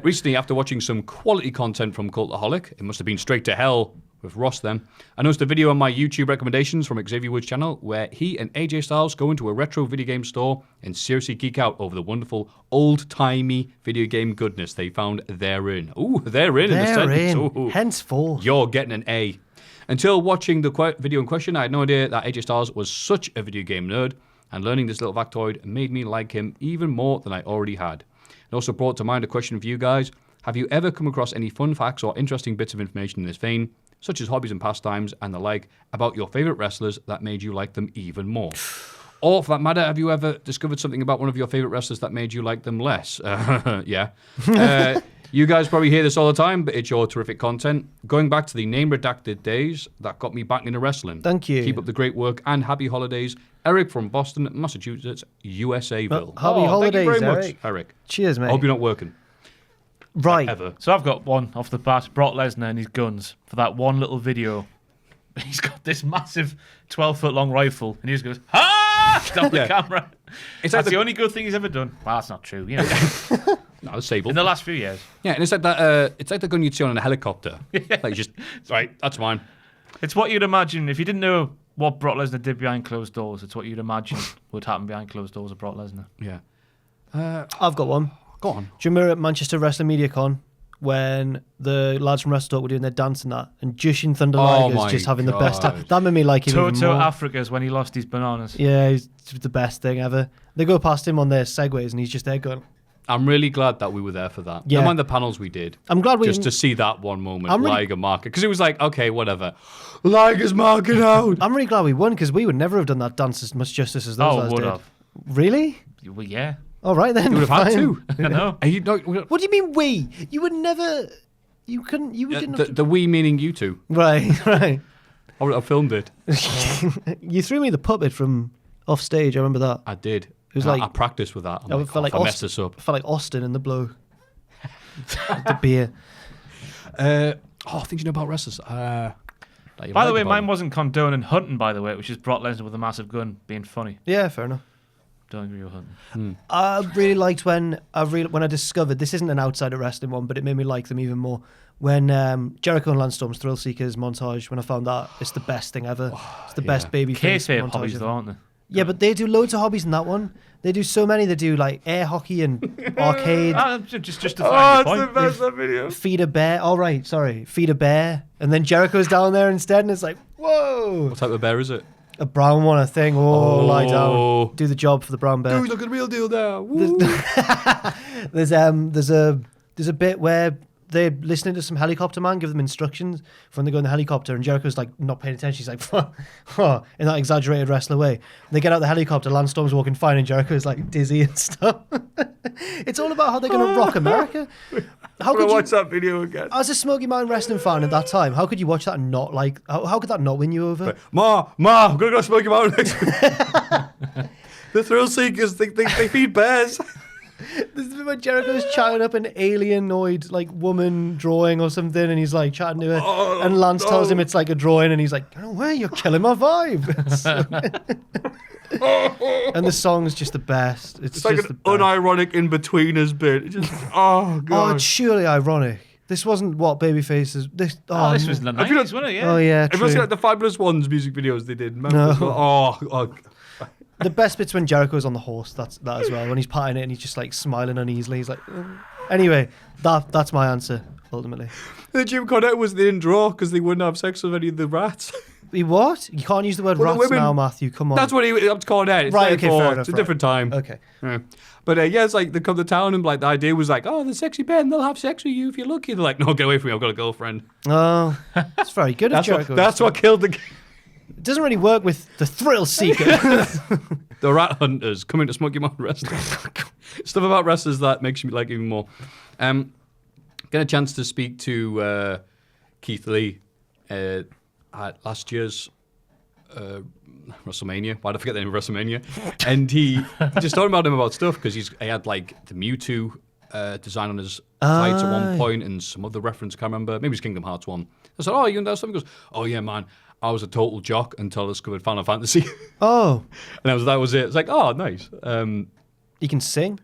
Recently, after watching some quality content from Cultaholic, it must have been straight to hell with Ross then, I noticed a video on my YouTube recommendations from Xavier Wood's channel where he and AJ Styles go into a retro video game store and seriously geek out over the wonderful old-timey video game goodness they found therein. Ooh, therein in the sentence. Ooh. Henceforth. You're getting an A. Until watching the video in question, I had no idea that AJ Styles was such a video game nerd, and learning this little factoid made me like him even more than I already had. It also brought to mind a question for you guys. Have you ever come across any fun facts or interesting bits of information in this vein, such as hobbies and pastimes and the like, about your favourite wrestlers that made you like them even more? Or, for that matter, have you ever discovered something about one of your favourite wrestlers that made you like them less? Yeah. You guys probably hear this all the time, but it's your terrific content. Going back to the name-redacted days, that got me back into wrestling. Thank you. Keep up the great work and happy holidays. Eric from Boston, Massachusetts, USAville. Happy holidays, thank you very Eric. much, Eric. Cheers, mate. I hope you're not working. Right. Ever. So I've got one off the bat, Brock Lesnar and his guns, for that one little video. He's got this massive 12-foot long rifle, and he just goes, ha! Stop the camera. That's the only good thing he's ever done. Well, that's not true. You know, No, it's Sable. in the last few years. Yeah, and it's like that. It's like the gun you'd see on a helicopter. Like just right, that's mine. It's what you'd imagine if you didn't know what Brock Lesnar did behind closed doors. It's what you'd imagine would happen behind closed doors of Brock Lesnar. Yeah. I've got one. Go on. Do you remember at Manchester Wrestling Media Con when the lads from Wrestle Talk were doing their dance and that, and Jushin Thunder Liger's my just having the best God. time? That made me like him even Toto more. Africa's when he lost his bananas. Yeah, he's the best thing ever. They go past him on their segways, and he's just there going. I'm really glad that we were there for that. Yeah. Never mind the panels we did. I'm glad we just to see that one moment, I'm really- Liger market, because it was like, okay, whatever. Liger's marking out. I'm really glad we won because we would never have done that dance as much justice as those lads would did. have. Really? Well, yeah. All right then. You would have had fine. to. I know. And you know, What do you mean we? You would never. You couldn't. You didn't. Have to... the we meaning you two. Right, right. I would have filmed it. You threw me the puppet from off stage. I remember that. I did. It was And like I practiced with that. I'm I like, felt like I messed this up. I felt like Austin in the blow. The beer. Things you know about wrestlers. That you By the like way, about mine them. wasn't condoning hunting, by the way, which is Brock Lesnar with a massive gun being funny. Yeah, fair enough. Don't agree with hunting. I really liked when I discovered this isn't an outside of wrestling one, but it made me like them even more. When Jericho and Lance Storm's Thrill Seekers montage, when I found that, it's the best thing ever. It's the best baby face Kayfabe montage hobbies, ever. though, aren't they? Yeah, but they do loads of hobbies in that one. They do so many. They do like air hockey and arcade. Just justifying your point. that video. Feed a bear. All right, sorry. Feed a bear. And then Jericho's down there instead, and it's like, whoa. What type of bear is it? A brown one, I think. Oh, lie Oh. down. Do the job for the brown bear. Dude, look at the real deal now. Woo. There's a bit where they're listening to some helicopter man give them instructions for when they go in the helicopter, and Jericho's like not paying attention. He's like, in that exaggerated wrestler way. And they get out the helicopter, Lance Storm's walking fine, and Jericho's like dizzy and stuff. It's all about how they're going to rock America. How could you watch that video again? as a Smoky Mountain wrestling fan at that time, how could you watch that and not like? How could that not win you over? Ma, I'm gonna go Smoky Mountain next week. The Thrill Seekers think they feed bears. This is when Jericho's chatting up an alienoid like woman drawing or something, and he's like chatting to her, and Lance tells him it's like a drawing, and he's like, "No way, you're killing my vibe." And the song's just the best. It's It's like just an the best. unironic in-betweeners bit. It just, oh, Oh, God. it's surely ironic. This wasn't what Babyface is. This. Oh, this no. was the Have you 90s, wasn't it? Yeah. Oh yeah, Have you seen true. like the Fabulous Ones music videos they did? Remember No. as well? Oh, The best bit's when Jericho's on the horse. That's that as well. When he's patting it and he's just like smiling uneasily. He's like. Anyway, that's my answer ultimately. the Jim Cornette was they didn't draw because they wouldn't have sex with any of the rats. He what? You can't use the word Well, the rats women- now, Matthew. Come on. That's what that's Cornette. It's Right, okay, 94. fair enough, It's a right. different time. Okay. Yeah. But yeah, it's like they come to town and like the idea was like, oh, the sexy Ben, they'll have sex with you if you're lucky. They're like, no, get away from me, I've got a girlfriend. Oh, it's very good of Jericho. That's what killed the It doesn't really work with the Thrill Seeker. the rat hunters coming to Smoky Mountain Wrestling. Stuff about wrestlers that makes me like even more. Get a chance to speak to Keith Lee at last year's WrestleMania. Why did I forget the name of WrestleMania? And he just talking about him about stuff because he had like the Mewtwo design on his tights at one point and some other reference, can't remember. Maybe it's Kingdom Hearts 1. I said, oh, you know that stuff? He goes, oh yeah, man. I was a total jock until I discovered Final Fantasy. Oh, And that was it. It's like, oh, nice. he can sing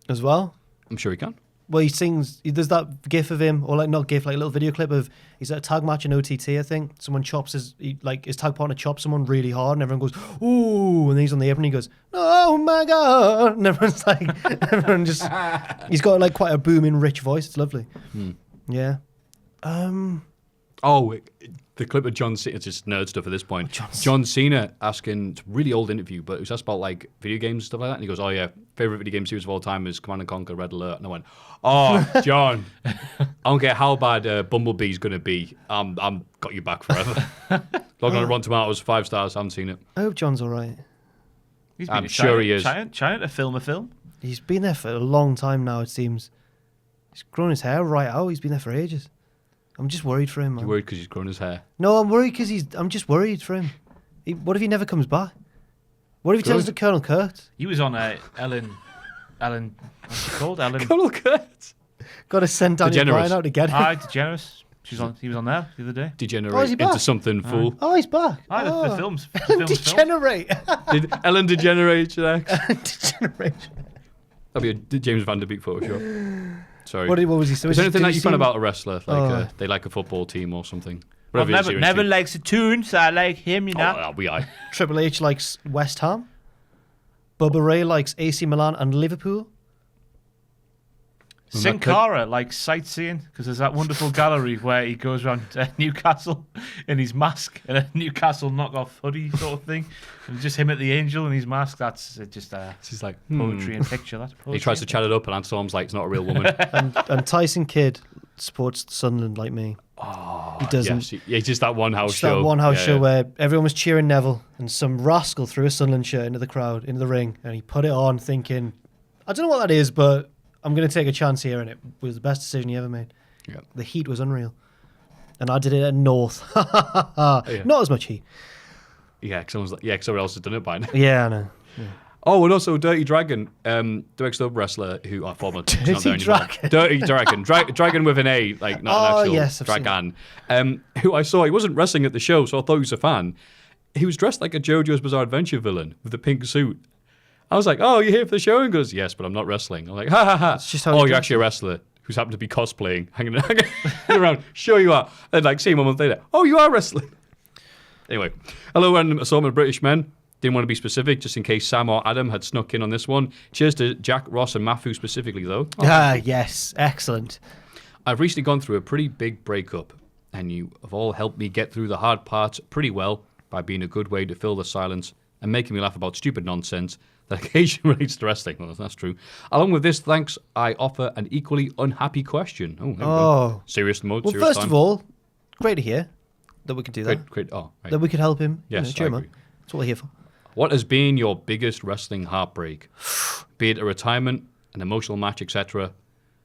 as well. I'm sure he can. Well, he sings. There's that gif of him, or like not gif, like a little video clip of he's at a tag match in OTT. I think someone chops his tag partner chops someone really hard, and everyone goes ooh, and then he's on the apron, and he goes oh my god, and everyone's like, everyone just he's got like quite a booming, rich voice. It's lovely. Yeah. Oh, the clip of John Cena, it's just nerd stuff at this point. John Cena asking, it's a really old interview, but it was asked about like video games and stuff like that. And he goes, oh yeah, favorite video game series of all time is Command & Conquer Red Alert. And I went, oh, John, I don't care how bad Bumblebee's going to be. I'm got you back forever. Logging on Rotten Tomatoes, 5 stars, I haven't seen it. I hope John's all right. He's been I'm to sure China, he is. China to film a film. He's been there for a long time now. It seems he's grown his hair right out. He's been there for ages. I'm just worried for him, man. You're worried because he's grown his hair. No, I'm worried because I'm just worried for him. What if he never comes back? What if he turns to Colonel Kurt? He was on Ellen, what's she called? Ellen. Colonel Kurt. Got to send Daniel DeGeneres. Bryan out to get him. Aye, DeGeneres. He was on there the other day. Degenerate into something full. Oh, he's back. The films. Degenerate. Did Ellen degenerate next? Degeneration. That'd be a James Van Der Beek photo. Sorry. What was he saying? Is there anything that you found about a wrestler? Like they like a football team or something? Never likes a tune, so I like him, you know. Oh, we are. Triple H likes West Ham. Bubba Ray likes AC Milan and Liverpool. Sin Cara likes sightseeing because there's that wonderful gallery where he goes around Newcastle in his mask and a Newcastle knockoff hoodie sort of thing, and just him at the Angel in his mask. That's just She's like poetry and picture. That's poetry. He tries to chat it up, and Lance Storm's like, "It's not a real woman." and Tyson Kidd supports Sunderland like me. Oh, he doesn't. Yes, it's just that one house show. That one house show where everyone was cheering Neville, and some rascal threw a Sunderland shirt into the crowd, into the ring, and he put it on, thinking, "I don't know what that is, but I'm going to take a chance here," and it was the best decision he ever made. Yeah. The heat was unreal. And I did it at North. Not as much heat. Yeah, because someone else has done it by now. Yeah, I know. Yeah. Oh, and also Dirty Dragon, WXW wrestler who I former Dirty Dragon. Dirty Dragon, Dragon with an A, like not an actual Dragon. Who I saw, he wasn't wrestling at the show, so I thought he was a fan. He was dressed like a JoJo's Bizarre Adventure villain with a pink suit. I was like, "Oh, you're here for the show?" And he goes, "Yes, but I'm not wrestling." I'm like, "Ha ha ha!" Just how you're actually a wrestler who's happened to be cosplaying, hanging around. Sure you are. And like, see him a month later. "Oh, you are wrestling." Anyway, hello, random assortment of British men. Didn't want to be specific, just in case Sam or Adam had snuck in on this one. Cheers to Jack, Ross, and Maffew specifically, though. Yes, excellent. I've recently gone through a pretty big breakup, and you have all helped me get through the hard parts pretty well by being a good way to fill the silence and making me laugh about stupid nonsense that occasionally relates to wrestling. Well, that's true. Along with this, thanks, I offer an equally unhappy question. Oh, there we go. Serious mode, serious first time. of all, great to hear that we could do that. Great. Oh, right. That we could help him. Yes, cheer him I up. agree. That's what we're here for. What has been your biggest wrestling heartbreak? Be it a retirement, an emotional match, etc.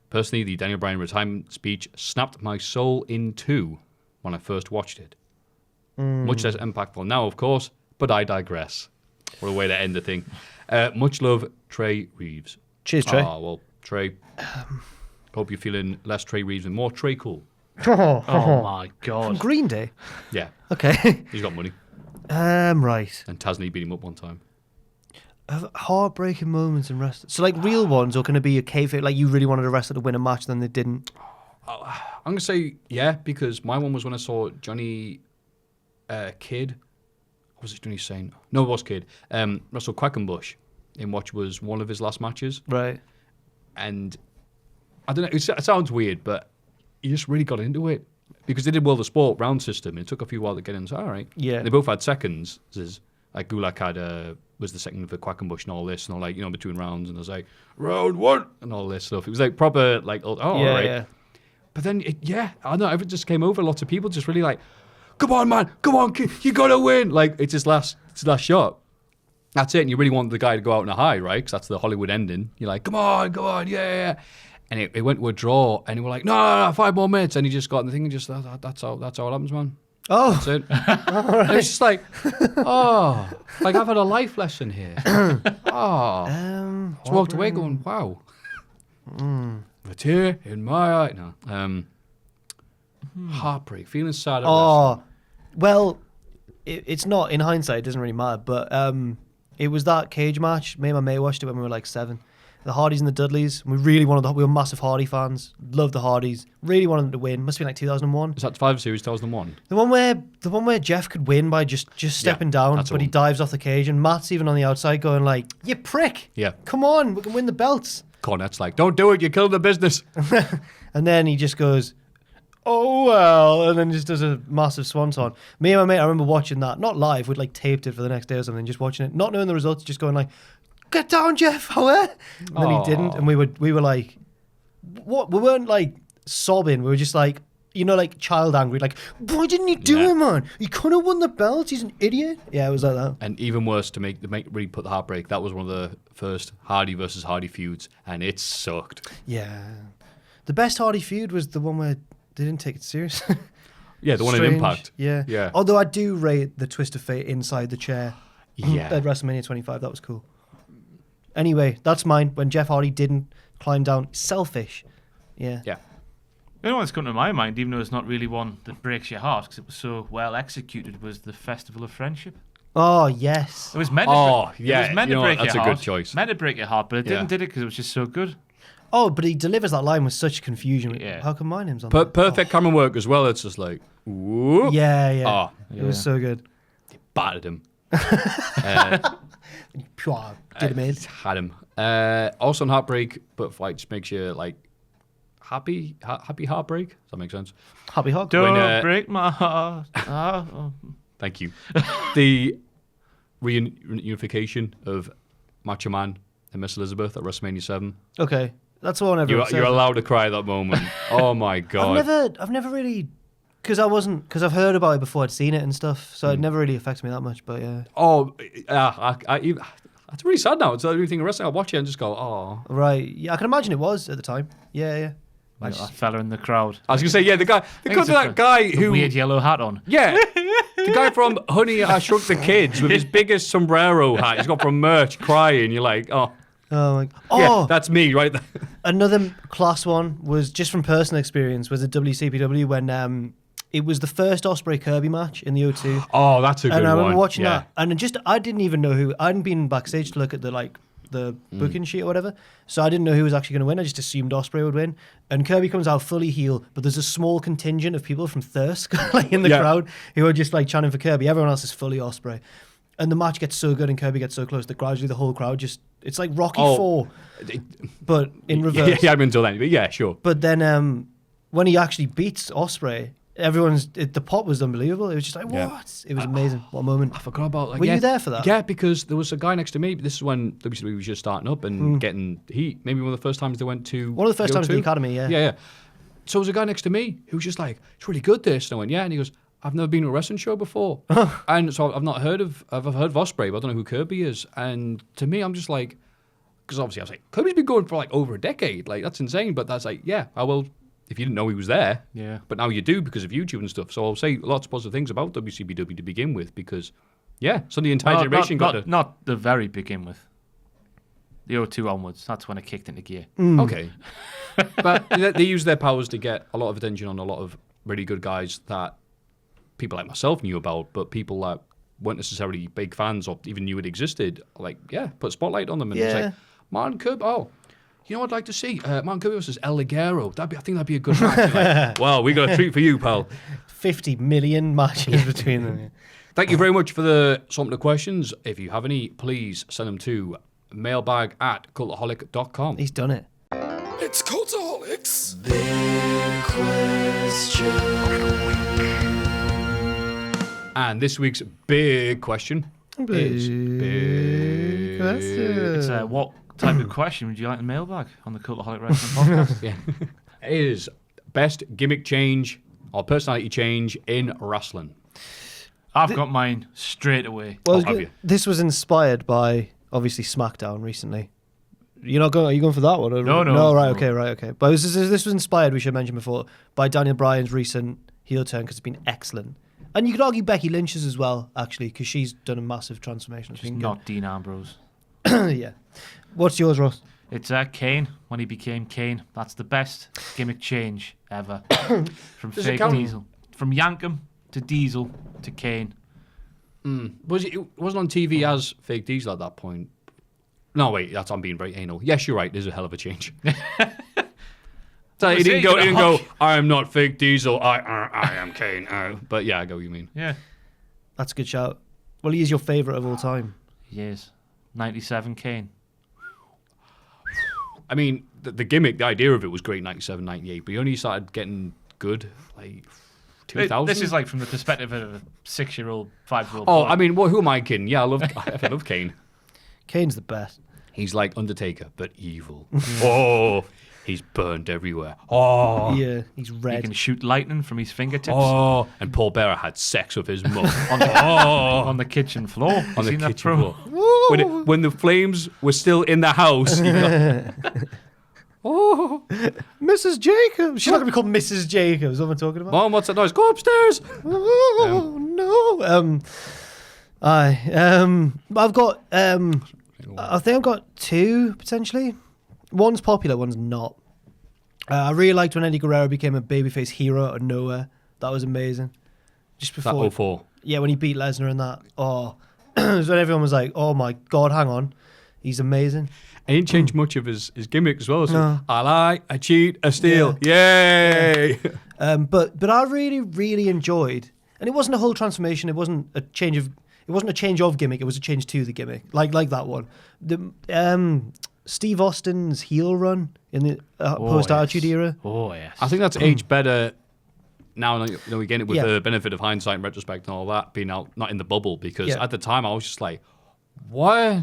Personally, the Daniel Bryan retirement speech snapped my soul in two when I first watched it. Much less impactful now, of course, but I digress. What a way to end the thing. Much love, Trey Reeves. Cheers, Trey. Oh, well, Trey, hope you're feeling less Trey Reeves and more Trey Cool. Oh my From God. Green Day. Yeah. Okay. He's got money. Right. And Tasney beat him up one time. Heartbreaking moments in wrestling. So, like, real ones, or can it be a kayfabe? Like, you really wanted a wrestler to win a match, then they didn't? I'm going to say, yeah, because my one was when I saw Johnny Kidd. What was it Johnny saying? No, it was Kidd. Russell Quackenbush in what was one of his last matches. Right. And I don't know, it sounds weird, but he just really got into it. Because they did World of Sport round system. It took a few while to get in. So, all right. Yeah. They both had seconds. Like Gulak was the second for Quackenbush and all this. And all like, between rounds. And it was like, round one. And all this stuff. It was like proper, like, all right. Yeah. But then, I don't know. Everyone just came over. Lots of people just really like, come on, man. Come on, kid. You got to win. Like, it's his last shot. That's it. And you really want the guy to go out on a high, right? Because that's the Hollywood ending. You're like, come on. Yeah. And it went to a draw, and we were like, no, 5 more minutes. And he just got in the thing and just, that's how it happens, man. Oh. That's it. And it's just like, like I've had a life lesson here. Just walked away going, wow. The tear in my eye. No. Heartbreak, feeling sad at wrestling. Well, it's not, in hindsight, it doesn't really matter, but it was that cage match. Me and my mate watched it when we were like 7. The Hardys and the Dudleys. We really wanted we were massive Hardy fans. Loved the Hardys. Really wanted them to win. Must have been like 2001. Is that Survivor Series 2001? The one where Jeff could win by just stepping down, but he dives off the cage, and Matt's even on the outside going like, "You prick! Yeah, come on, we can win the belts." Cornette's like, "Don't do it! You killed the business." And then he just goes, "Oh well," and then just does a massive swanton. Me and my mate, I remember watching that, not live. We'd like taped it for the next day or something, just watching it, not knowing the results, just going like, "Get down, Jeff!" And then he didn't, and we were like, "What?" We weren't like sobbing. We were just like, like child angry. Like, why didn't he do it, man? He could have won the belt. He's an idiot. Yeah, it was like that. And even worse, to make really put the heartbreak, that was one of the first Hardy versus Hardy feuds, and it sucked. Yeah, the best Hardy feud was the one where they didn't take it serious. Yeah, the one in Impact. Yeah. Although I do rate the twist of fate inside the chair. Yeah. At WrestleMania 25, that was cool. Anyway, that's mine. When Jeff Hardy didn't climb down, selfish. Yeah. The only one that's come to my mind, even though it's not really one that breaks your heart because it was so well executed, was the Festival of Friendship. Oh, yes. It was meant to, yeah, it was meant to break that's your a heart. good choice. Meant to break your heart, but it Yeah. did it because it was just so good. Oh, but he delivers that line with such confusion. Yeah. How come my name's on that? Perfect camera work as well. It's just like, whoop. Yeah, yeah. Oh, It was so good. battered him. Pwah, did him in. Had him. Also on Heartbreak, but like just makes you like happy heartbreak. Does that make sense? Happy hug. Don't break my heart. Oh. Thank you. The reunification of Macho Man and Miss Elizabeth at WrestleMania 7. Okay. That's the one everyone says. You're allowed to cry at that moment. Oh my god. I've never really, because I've heard about it before I'd seen it and stuff, so it never really affected me that much. But yeah. Oh, it's really sad now. It's the only thing in wrestling. I watch it and just go, oh. Right. Yeah, I can imagine it was at the time. Yeah, yeah. Like that fella in the crowd. I was gonna say, yeah, the guy. They got that guy who weird yellow hat on. Yeah, the guy from Honey, I Shrunk the Kids with his biggest sombrero hat. He's got from merch, crying. You're like, oh. Oh, my. Yeah, Oh, that's me right there. another class one was just from personal experience. Was at WCPW when it was the first Ospreay Kirby match in the O2. Oh, that's a good one. And I remember watching yeah. that, and I didn't even know who. I hadn't been backstage to look at the booking sheet or whatever, so I didn't know who was actually going to win. I just assumed Ospreay would win. And Kirby comes out fully heel, but there's a small contingent of people from Thirsk like in the crowd who are just like chanting for Kirby. Everyone else is fully Ospreay. And the match gets so good and Kirby gets so close that gradually the whole crowd it's like Rocky 4, but in reverse. Yeah, I've been told that, but yeah, sure. But then when he actually beats Ospreay, the pop was unbelievable. It was just like, Yeah. what? It was amazing. What a moment. I forgot about like. Were you there for that? Yeah, because there was a guy next to me. This is when WCW was just starting up and getting heat. Maybe one of the first times they went to. One of the first times at the O2. Academy, yeah. Yeah. So there was a guy next to me who was just like, "It's really good, this." And I went, "Yeah," and he goes, "I've never been to a wrestling show before," and so I've heard of Ospreay, but I don't know who Kirby is. And to me, I'm just like, because obviously I was like, Kirby's been going for like over a decade. Like that's insane. But that's like, yeah, I will. If you didn't know he was there, Yeah. But now you do because of YouTube and stuff. So I'll say lots of positive things about WCPW to begin with because, yeah, so the entire generation got not the very begin with. The O2 onwards, that's when it kicked into gear. Okay. But they use their powers to get a lot of attention on a lot of really good guys that people like myself knew about, but people that weren't necessarily big fans or even knew it existed, like, yeah, put a spotlight on them. And it's like, Martin Kirby, you know what I'd like to see? Martin Kirby versus El Ligero. I think that'd be a good match. Like, well, we got a treat for you, pal. 50 million matches between them. Yeah. Thank you very much for the some of the questions. If you have any, please send them to mailbag@cultaholic.com. He's done it. It's Cultaholic's Big question. And this week's big question is big. It's what type of question would you like in the mailbag on the Cultaholic Wrestling Podcast? Yeah. Is best gimmick change or personality change in wrestling? I've got mine straight away. Well, have you? this was inspired by obviously SmackDown recently. You're not going? Are you going for that one? Or? No. Right. Okay. But this was inspired. We should mention before by Daniel Bryan's recent heel turn because it's been excellent. And you could argue Becky Lynch's as well, actually, because she's done a massive transformation. Just not Dean Ambrose. Yeah. What's yours, Ross? It's Kane when he became Kane. That's the best gimmick change ever. From Does it fake count? Diesel, from Yankum to Diesel to Kane. It wasn't on TV as fake Diesel at that point. No, wait, I'm being very anal. Yes, you're right. There's a hell of a change. So he didn't go. I am not fake Diesel. I am Kane. But yeah, I get what you mean. Yeah, That's a good shout. Well, he is your favourite of all time. yes. 97 Kane. I mean, the gimmick, the idea of it was great in 97, 98, but he only started getting good like 2000. This is like from the perspective of a 6-year-old, 5-year-old. Oh, boy. I mean, who am I kidding? Yeah, I love Kane. Kane's the best. He's like Undertaker, but evil. Oh, he's burned everywhere. Oh, Yeah, he's He red. can shoot lightning from his fingertips oh, and Paul Bearer had sex with his mum on the kitchen floor. on the Seen that kitchen promo? floor. When the flames were still in the house. he got- oh, Mrs. Jacobs. She's not going to be called Mrs. Jacobs. What am I talking about? Mom, what's that noise? Go upstairs. Oh no. I've got I think I've got two potentially. One's popular, one's not. I really liked when Eddie Guerrero became a babyface hero out of nowhere. That was amazing. Just That before, 04. yeah, when he beat Lesnar and that. Oh, it was when everyone was like, "Oh my God, hang on, he's amazing." And he didn't change much of his gimmick as well. So No. I lie, I cheat, I steal. Yay! But I really enjoyed, and it wasn't a whole transformation. It wasn't a change of gimmick. It was a change to the gimmick, like that one. The Steve Austin's heel run in the post Attitude era. Oh yes. I think that's aged better now. You know, we get it with Yeah. the benefit of hindsight and retrospect and all that, being out not in the bubble, because Yeah. at the time I was just like, what?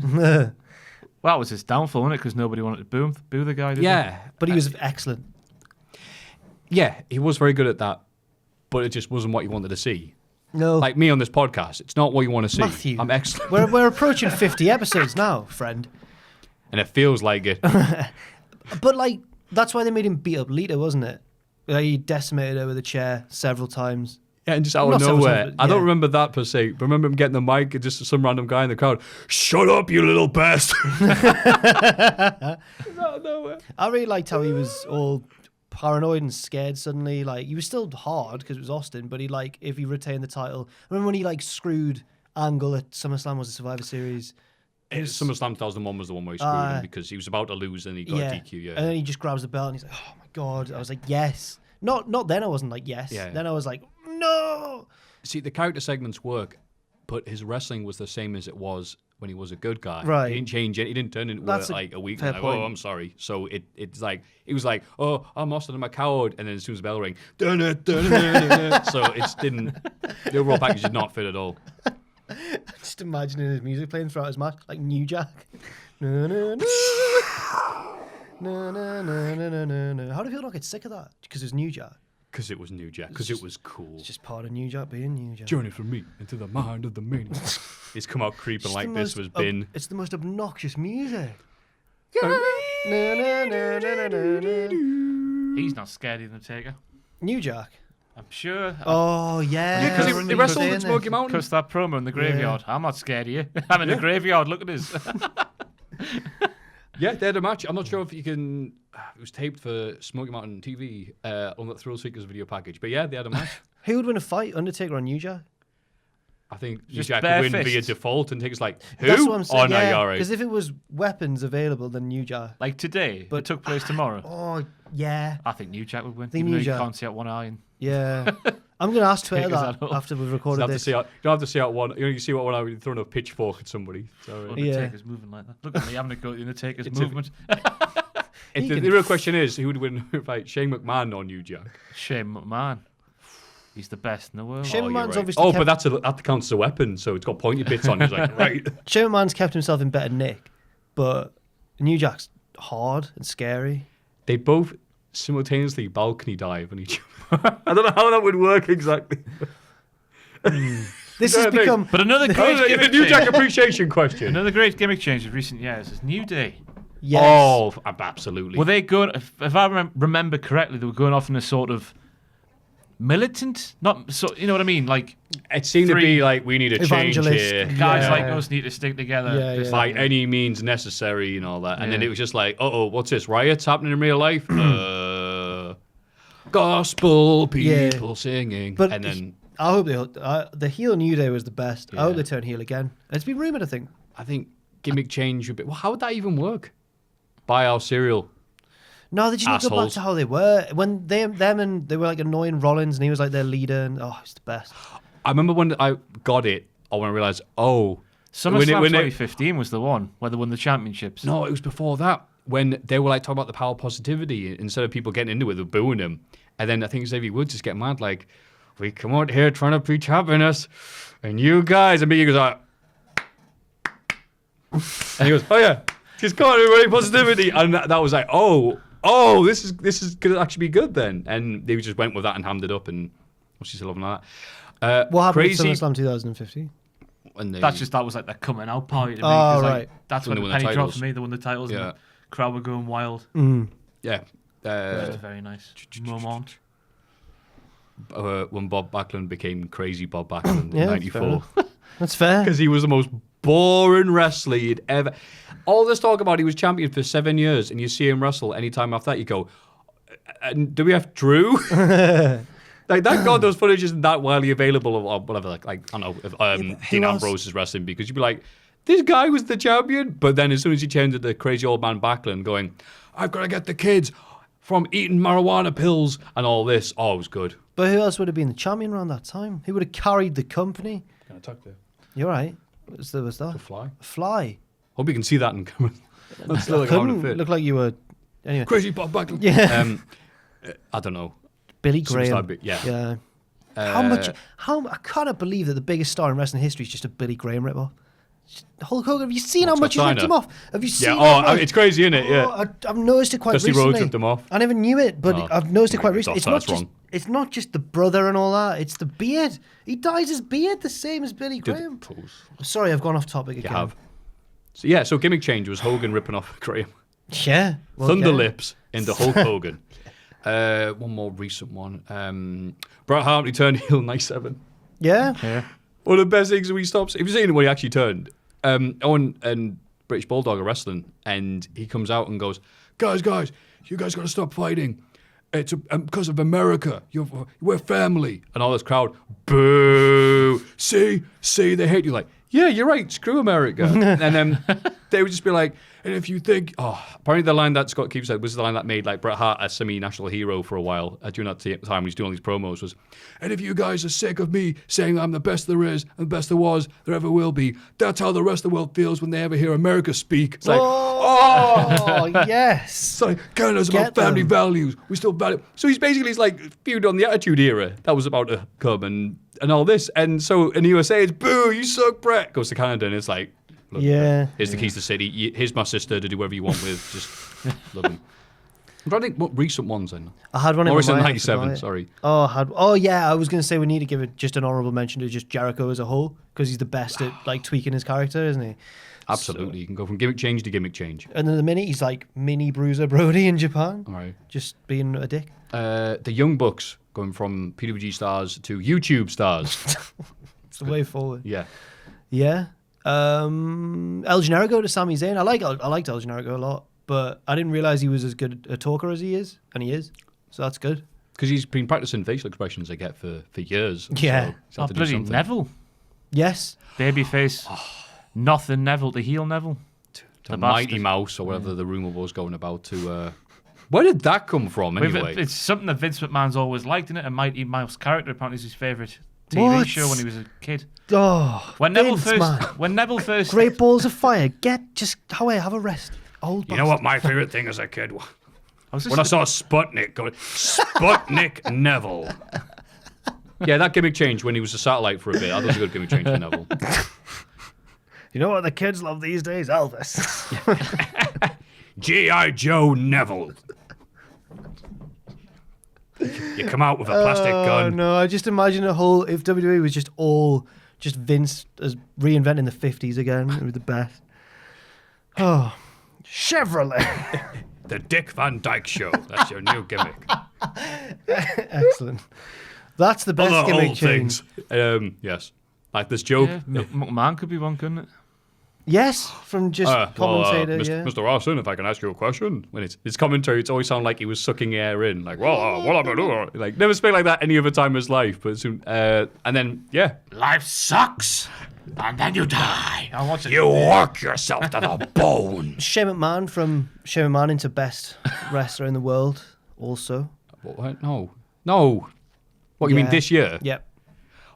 Well, that was his downfall, wasn't it? Because nobody wanted to boo the guy. Did Yeah. But he was excellent. Yeah, he was very good at that, but it just wasn't what you wanted to see. No, Like me on this podcast, it's not what you want to see. Maffew. I'm excellent. we're approaching 50 episodes now, friend. And it feels like it. But like that's why they made him beat up Lita, wasn't it? Like, he decimated her with a chair several times. Yeah, and just out Not of several nowhere. times, but I don't yeah. remember that per se, but I remember him getting the mic and just some random guy in the crowd, shut up, you little bastard. Out of nowhere. I really liked how he was all paranoid and scared suddenly. Like, he was still hard because it was Austin, but he, like, if he retained the title. I remember when he, like, screwed Angle at SummerSlam, was the Survivor Series. SummerSlam 2001 was the one where he screwed him because he was about to lose and he got a DQ. Yeah. And then he just grabs the belt and he's like, oh my God. I was like, yes. Not then I wasn't like, yes. Yeah. Then I was like, no. See, the character segments work, but his wrestling was the same as it was when he was a good guy. Right. He didn't change it. He didn't turn into That's like a weak fair like, point. oh, I'm sorry. So it's like, he was like, oh, I'm Austin, I'm a coward. And then as soon as the bell rang, dun it, dun it. So it didn't, the overall package did not fit at all. Just imagining his music playing throughout his match, like New Jack. No, no, no. No, no, no, no, no, no, no. How do people not get sick of that? Because it's New Jack. Because it was New Jack. Because it was cool. It's just part of New Jack being New Jack. Journey from me into the mind of the maniac. He's come out creeping It's like the this most was bin. it's the most obnoxious music. No, no, no, no, no, no, no. He's not scared of the Taker. New Jack. I'm sure. Oh yeah. Yeah, because I he remember wrestled saying at this. Smoky Mountain. Because that promo in the graveyard. I'm not scared of you. I'm in the graveyard. Look at this. Yeah, they had a match. I'm not sure if you can. It was taped for Smoky Mountain TV on that Thrill Seekers video package. But yeah, they had a match. Who would win a fight, Undertaker or New Jack? I think New Just Jack bare would win via fist. default, and Taker's like, who? That's what I'm saying. Oh no, you're Because right. if it was weapons available, then New Jack. Like today, but it took place tomorrow. Oh yeah, I think New Jack would win. Think Even New though Jack. you can't see out one eye. And yeah. I'm gonna ask Twitter Taker's that that up. after we've You recorded don't have to this. see out. You don't have to see out one. You see what one eye when you're throwing a pitchfork at somebody. So, Undertaker's moving like that. Look at me having to go to the Undertaker's movement. the real question is, who would win a fight, Shane McMahon or New Jack? Shane McMahon. He's the best in the world. Shane Oh, you're McMahon's right. obviously Oh, kept- but that counts as a weapon, so it's got pointy bits on. He's like, right. Shane McMahon's kept himself in better nick, but New Jack's hard and scary. They both simultaneously balcony dive on each other. I don't know how that would work exactly. This Yeah, has mate. become. But another great The gimmick New change. Jack appreciation question. Another great gimmick change of recent years is New Day. Yes. Oh, absolutely. Were they going? If I remember correctly, they were going off in a sort of militant, not so. You know what I mean? Like It seemed to three be like we need a change evangelist. here. guys Yeah. like us need to stick together. Yeah, It's yeah. By any means necessary and all that. And then Yeah. it was just like, oh, what's this? Riots happening in real life? Gospel people singing. But and then I hope the heel New Day was the best. I hope they turn heel again. It's been rumored, I think. I think gimmick change would be. Well, how would that even work? Buy our cereal. No, they just need to go back Assholes. to how they were when they were like annoying Rollins and he was like their leader and he's the best. I remember when I got it, or when I realized, when SummerSlam it- 2015 was the one where they won the championships. No, it was before that. When they were like talking about the power of positivity, instead of people getting into it, they're booing him. And then I think Xavier Woods just get mad, like, we come out here trying to preach happiness, and you guys, and he goes like, and he goes, oh yeah, just come on, everybody, positivity, and that was like, oh, this is gonna actually be good then, and they just went with that and hammed it up, and what's she still loving that? What happened Crazy. at SummerSlam 2015? And they, That was like their coming out party to me. Oh, 'cause, right. like, that's When when they the won the penny dropped titles. for me. They won the titles and Yeah. the crowd were going wild. yeah. It was a very nice moment. When Bob Backlund became crazy Bob Backlund Yeah, in that's fair '94. That's fair. Because he was the most boring wrestler you'd ever. All this talk about he was champion for 7 years, and you see him wrestle anytime after that, you go, And WF Drew. Like that Goldust footage isn't that widely available or whatever. Like I don't know if Dean Ambrose is wrestling, because you'd be like, this guy was the champion, but then as soon as he turned to the crazy old man Backlund going, I've got to get the kids from eating marijuana pills and all this. Oh, it was good. But who else would have been the champion around that time? Who would have carried the company? Can I talk to you? You're right. What's that? A fly. A fly. Hope you can see that in camera. That's still like Couldn't fit. look like you were. Anyway, Crazy Bob Backlund. Yeah. I don't know. Billy Superstar Graham. yeah. I cannot believe that the biggest star in wrestling history is just a Billy Graham ripoff. Hulk Hogan, have you seen how much he ripped him off? Have you seen? It's crazy, isn't it? Yeah. I've noticed it quite Dusty recently. Rhodes ripped him off. I never knew it, but I've noticed it quite recently. That's It's not just the brother and all that. It's the beard. He dyes his beard the same as Billy Graham. Sorry, I've gone off topic again. You have. So gimmick change was Hogan ripping off Graham. Yeah. Well, Thunder Lips into Hulk Hogan. One more recent one. Bret Hart returned heel in 97. Yeah. One of the best things when he stops. If you've seen when he actually turned, Owen and British Bulldog are wrestling, and he comes out and goes, guys, you guys got to stop fighting. It's because of America. We're family. And all this crowd, boo. See, they hate you. Like, yeah, you're right. Screw America. And then they would just be like, and if you think, apparently the line that Scott Keefe said was the line that made like Bret Hart a semi-national hero for a while during that time when he's doing all these promos was, and if you guys are sick of me saying I'm the best there is and the best there was, there ever will be, that's how the rest of the world feels when they ever hear America speak. It's like, yes. It's like, Canada's about family values. We still value. So he's like feud on the Attitude Era. That was about to come and all this. And so in the USA, it's boo, you suck, Bret. Goes to Canada and it's like, look, here's the keys to the city. Here's my sister to do whatever you want with. Just love him. I'm trying to think what recent ones then. I had one in Morrison mind, 97, sorry. I was going to say we need to give it just an honourable mention to just Jericho as a whole, because he's the best at like tweaking his character, isn't he? Absolutely. You can go from gimmick change to gimmick change. And then the minute he's like mini Bruiser Brody in Japan. All right. Just being a dick. The Young Bucks going from PWG stars to YouTube stars. It's the way forward. Yeah. Yeah. El Generico to Sami Zayn. I liked El Generico a lot, but I didn't realize he was as good a talker as he is, and he is. So that's good. Because he's been practicing facial expressions, I get, for years. Yeah. So Bloody Neville. Yes. Babyface. Nothing Neville, the heel Neville. The Mighty Mouse, or whatever the rumour was going about to... Where did that come from, anyway? It's something that Vince McMahon's always liked, isn't it? A Mighty Mouse character apparently is his favourite TV show when he was a kid. Oh, When Neville first... Great balls of fire. Have a rest. Old You know what my favourite thing as a kid was? When I saw Sputnik going, Sputnik Neville. Yeah, that gimmick change when he was a satellite for a bit. That was a good gimmick change for Neville. You know what the kids love these days? Elvis. G.I. Joe Neville. You come out with a plastic gun. Oh, no. I just imagine if WWE was just Vince as reinventing the 50s again. It was the best. Oh, Chevrolet. The Dick Van Dyke Show. That's your new gimmick. Excellent. That's the best Other gimmick old change. things. Yes. Like this joke. Yeah, McMahon could be one, couldn't it? Yes, from just commentator. Mr. Rawson, if I can ask you a question. When it's commentary, it's always sound like he was sucking air in. Like, well, what am I doing? Like, never speak like that any other time in his life. But soon, and then, Life sucks, and then you die. I'll watch it. you work yourself to the bone. Shane McMahon into best wrestler in the world. Also, What? No. What, you mean this year? Yep.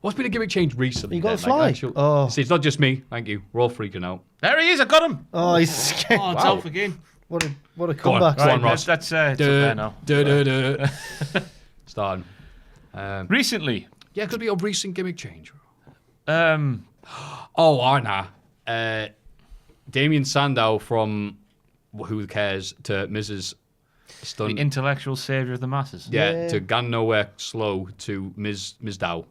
What's been a gimmick change recently? You got a fly. See, it's not just me. Thank you. We're all freaking out. There he is, I got him. Oh, he's scared. Oh, it's off again. What a Go on, comeback. go on, Right, Ross. that's it's up there now. Starting. Recently. Yeah, it could be a recent gimmick change. Um, Damien Sandow from Who Cares to Mrs. Stun. the intellectual saviour of the masses. Yeah, to Gan Nowhere Slow to Ms. Dow.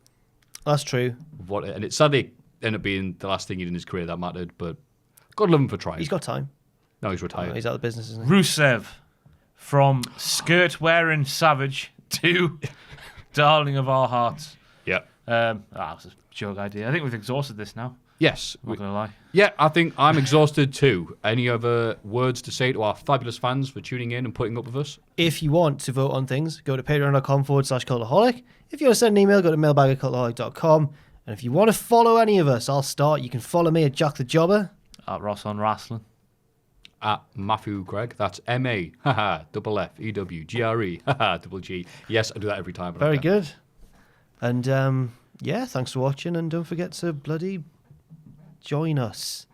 That's true. And it sadly ended up being the last thing he did in his career that mattered, but God love him for trying. He's got time. No, he's retired. He's out of the business, isn't he? Rusev, from skirt-wearing savage to darling of our hearts. Yeah. That was a joke idea. I think we've exhausted this now. Yes. I'm not going to lie. Yeah, I think I'm exhausted too. Any other words to say to our fabulous fans for tuning in and putting up with us? If you want to vote on things, go to patreon.com/cultaholic. If you want to send an email, go to mailbag@cultaholic.com. And if you want to follow any of us, I'll start. You can follow me at Jack the Jobber. At Ross on Wrestling. At Maffew Greg. That's MAFFEWGRE. Double G. Yes, I do that every time. Very good. And yeah, thanks for watching. And don't forget to bloody join us.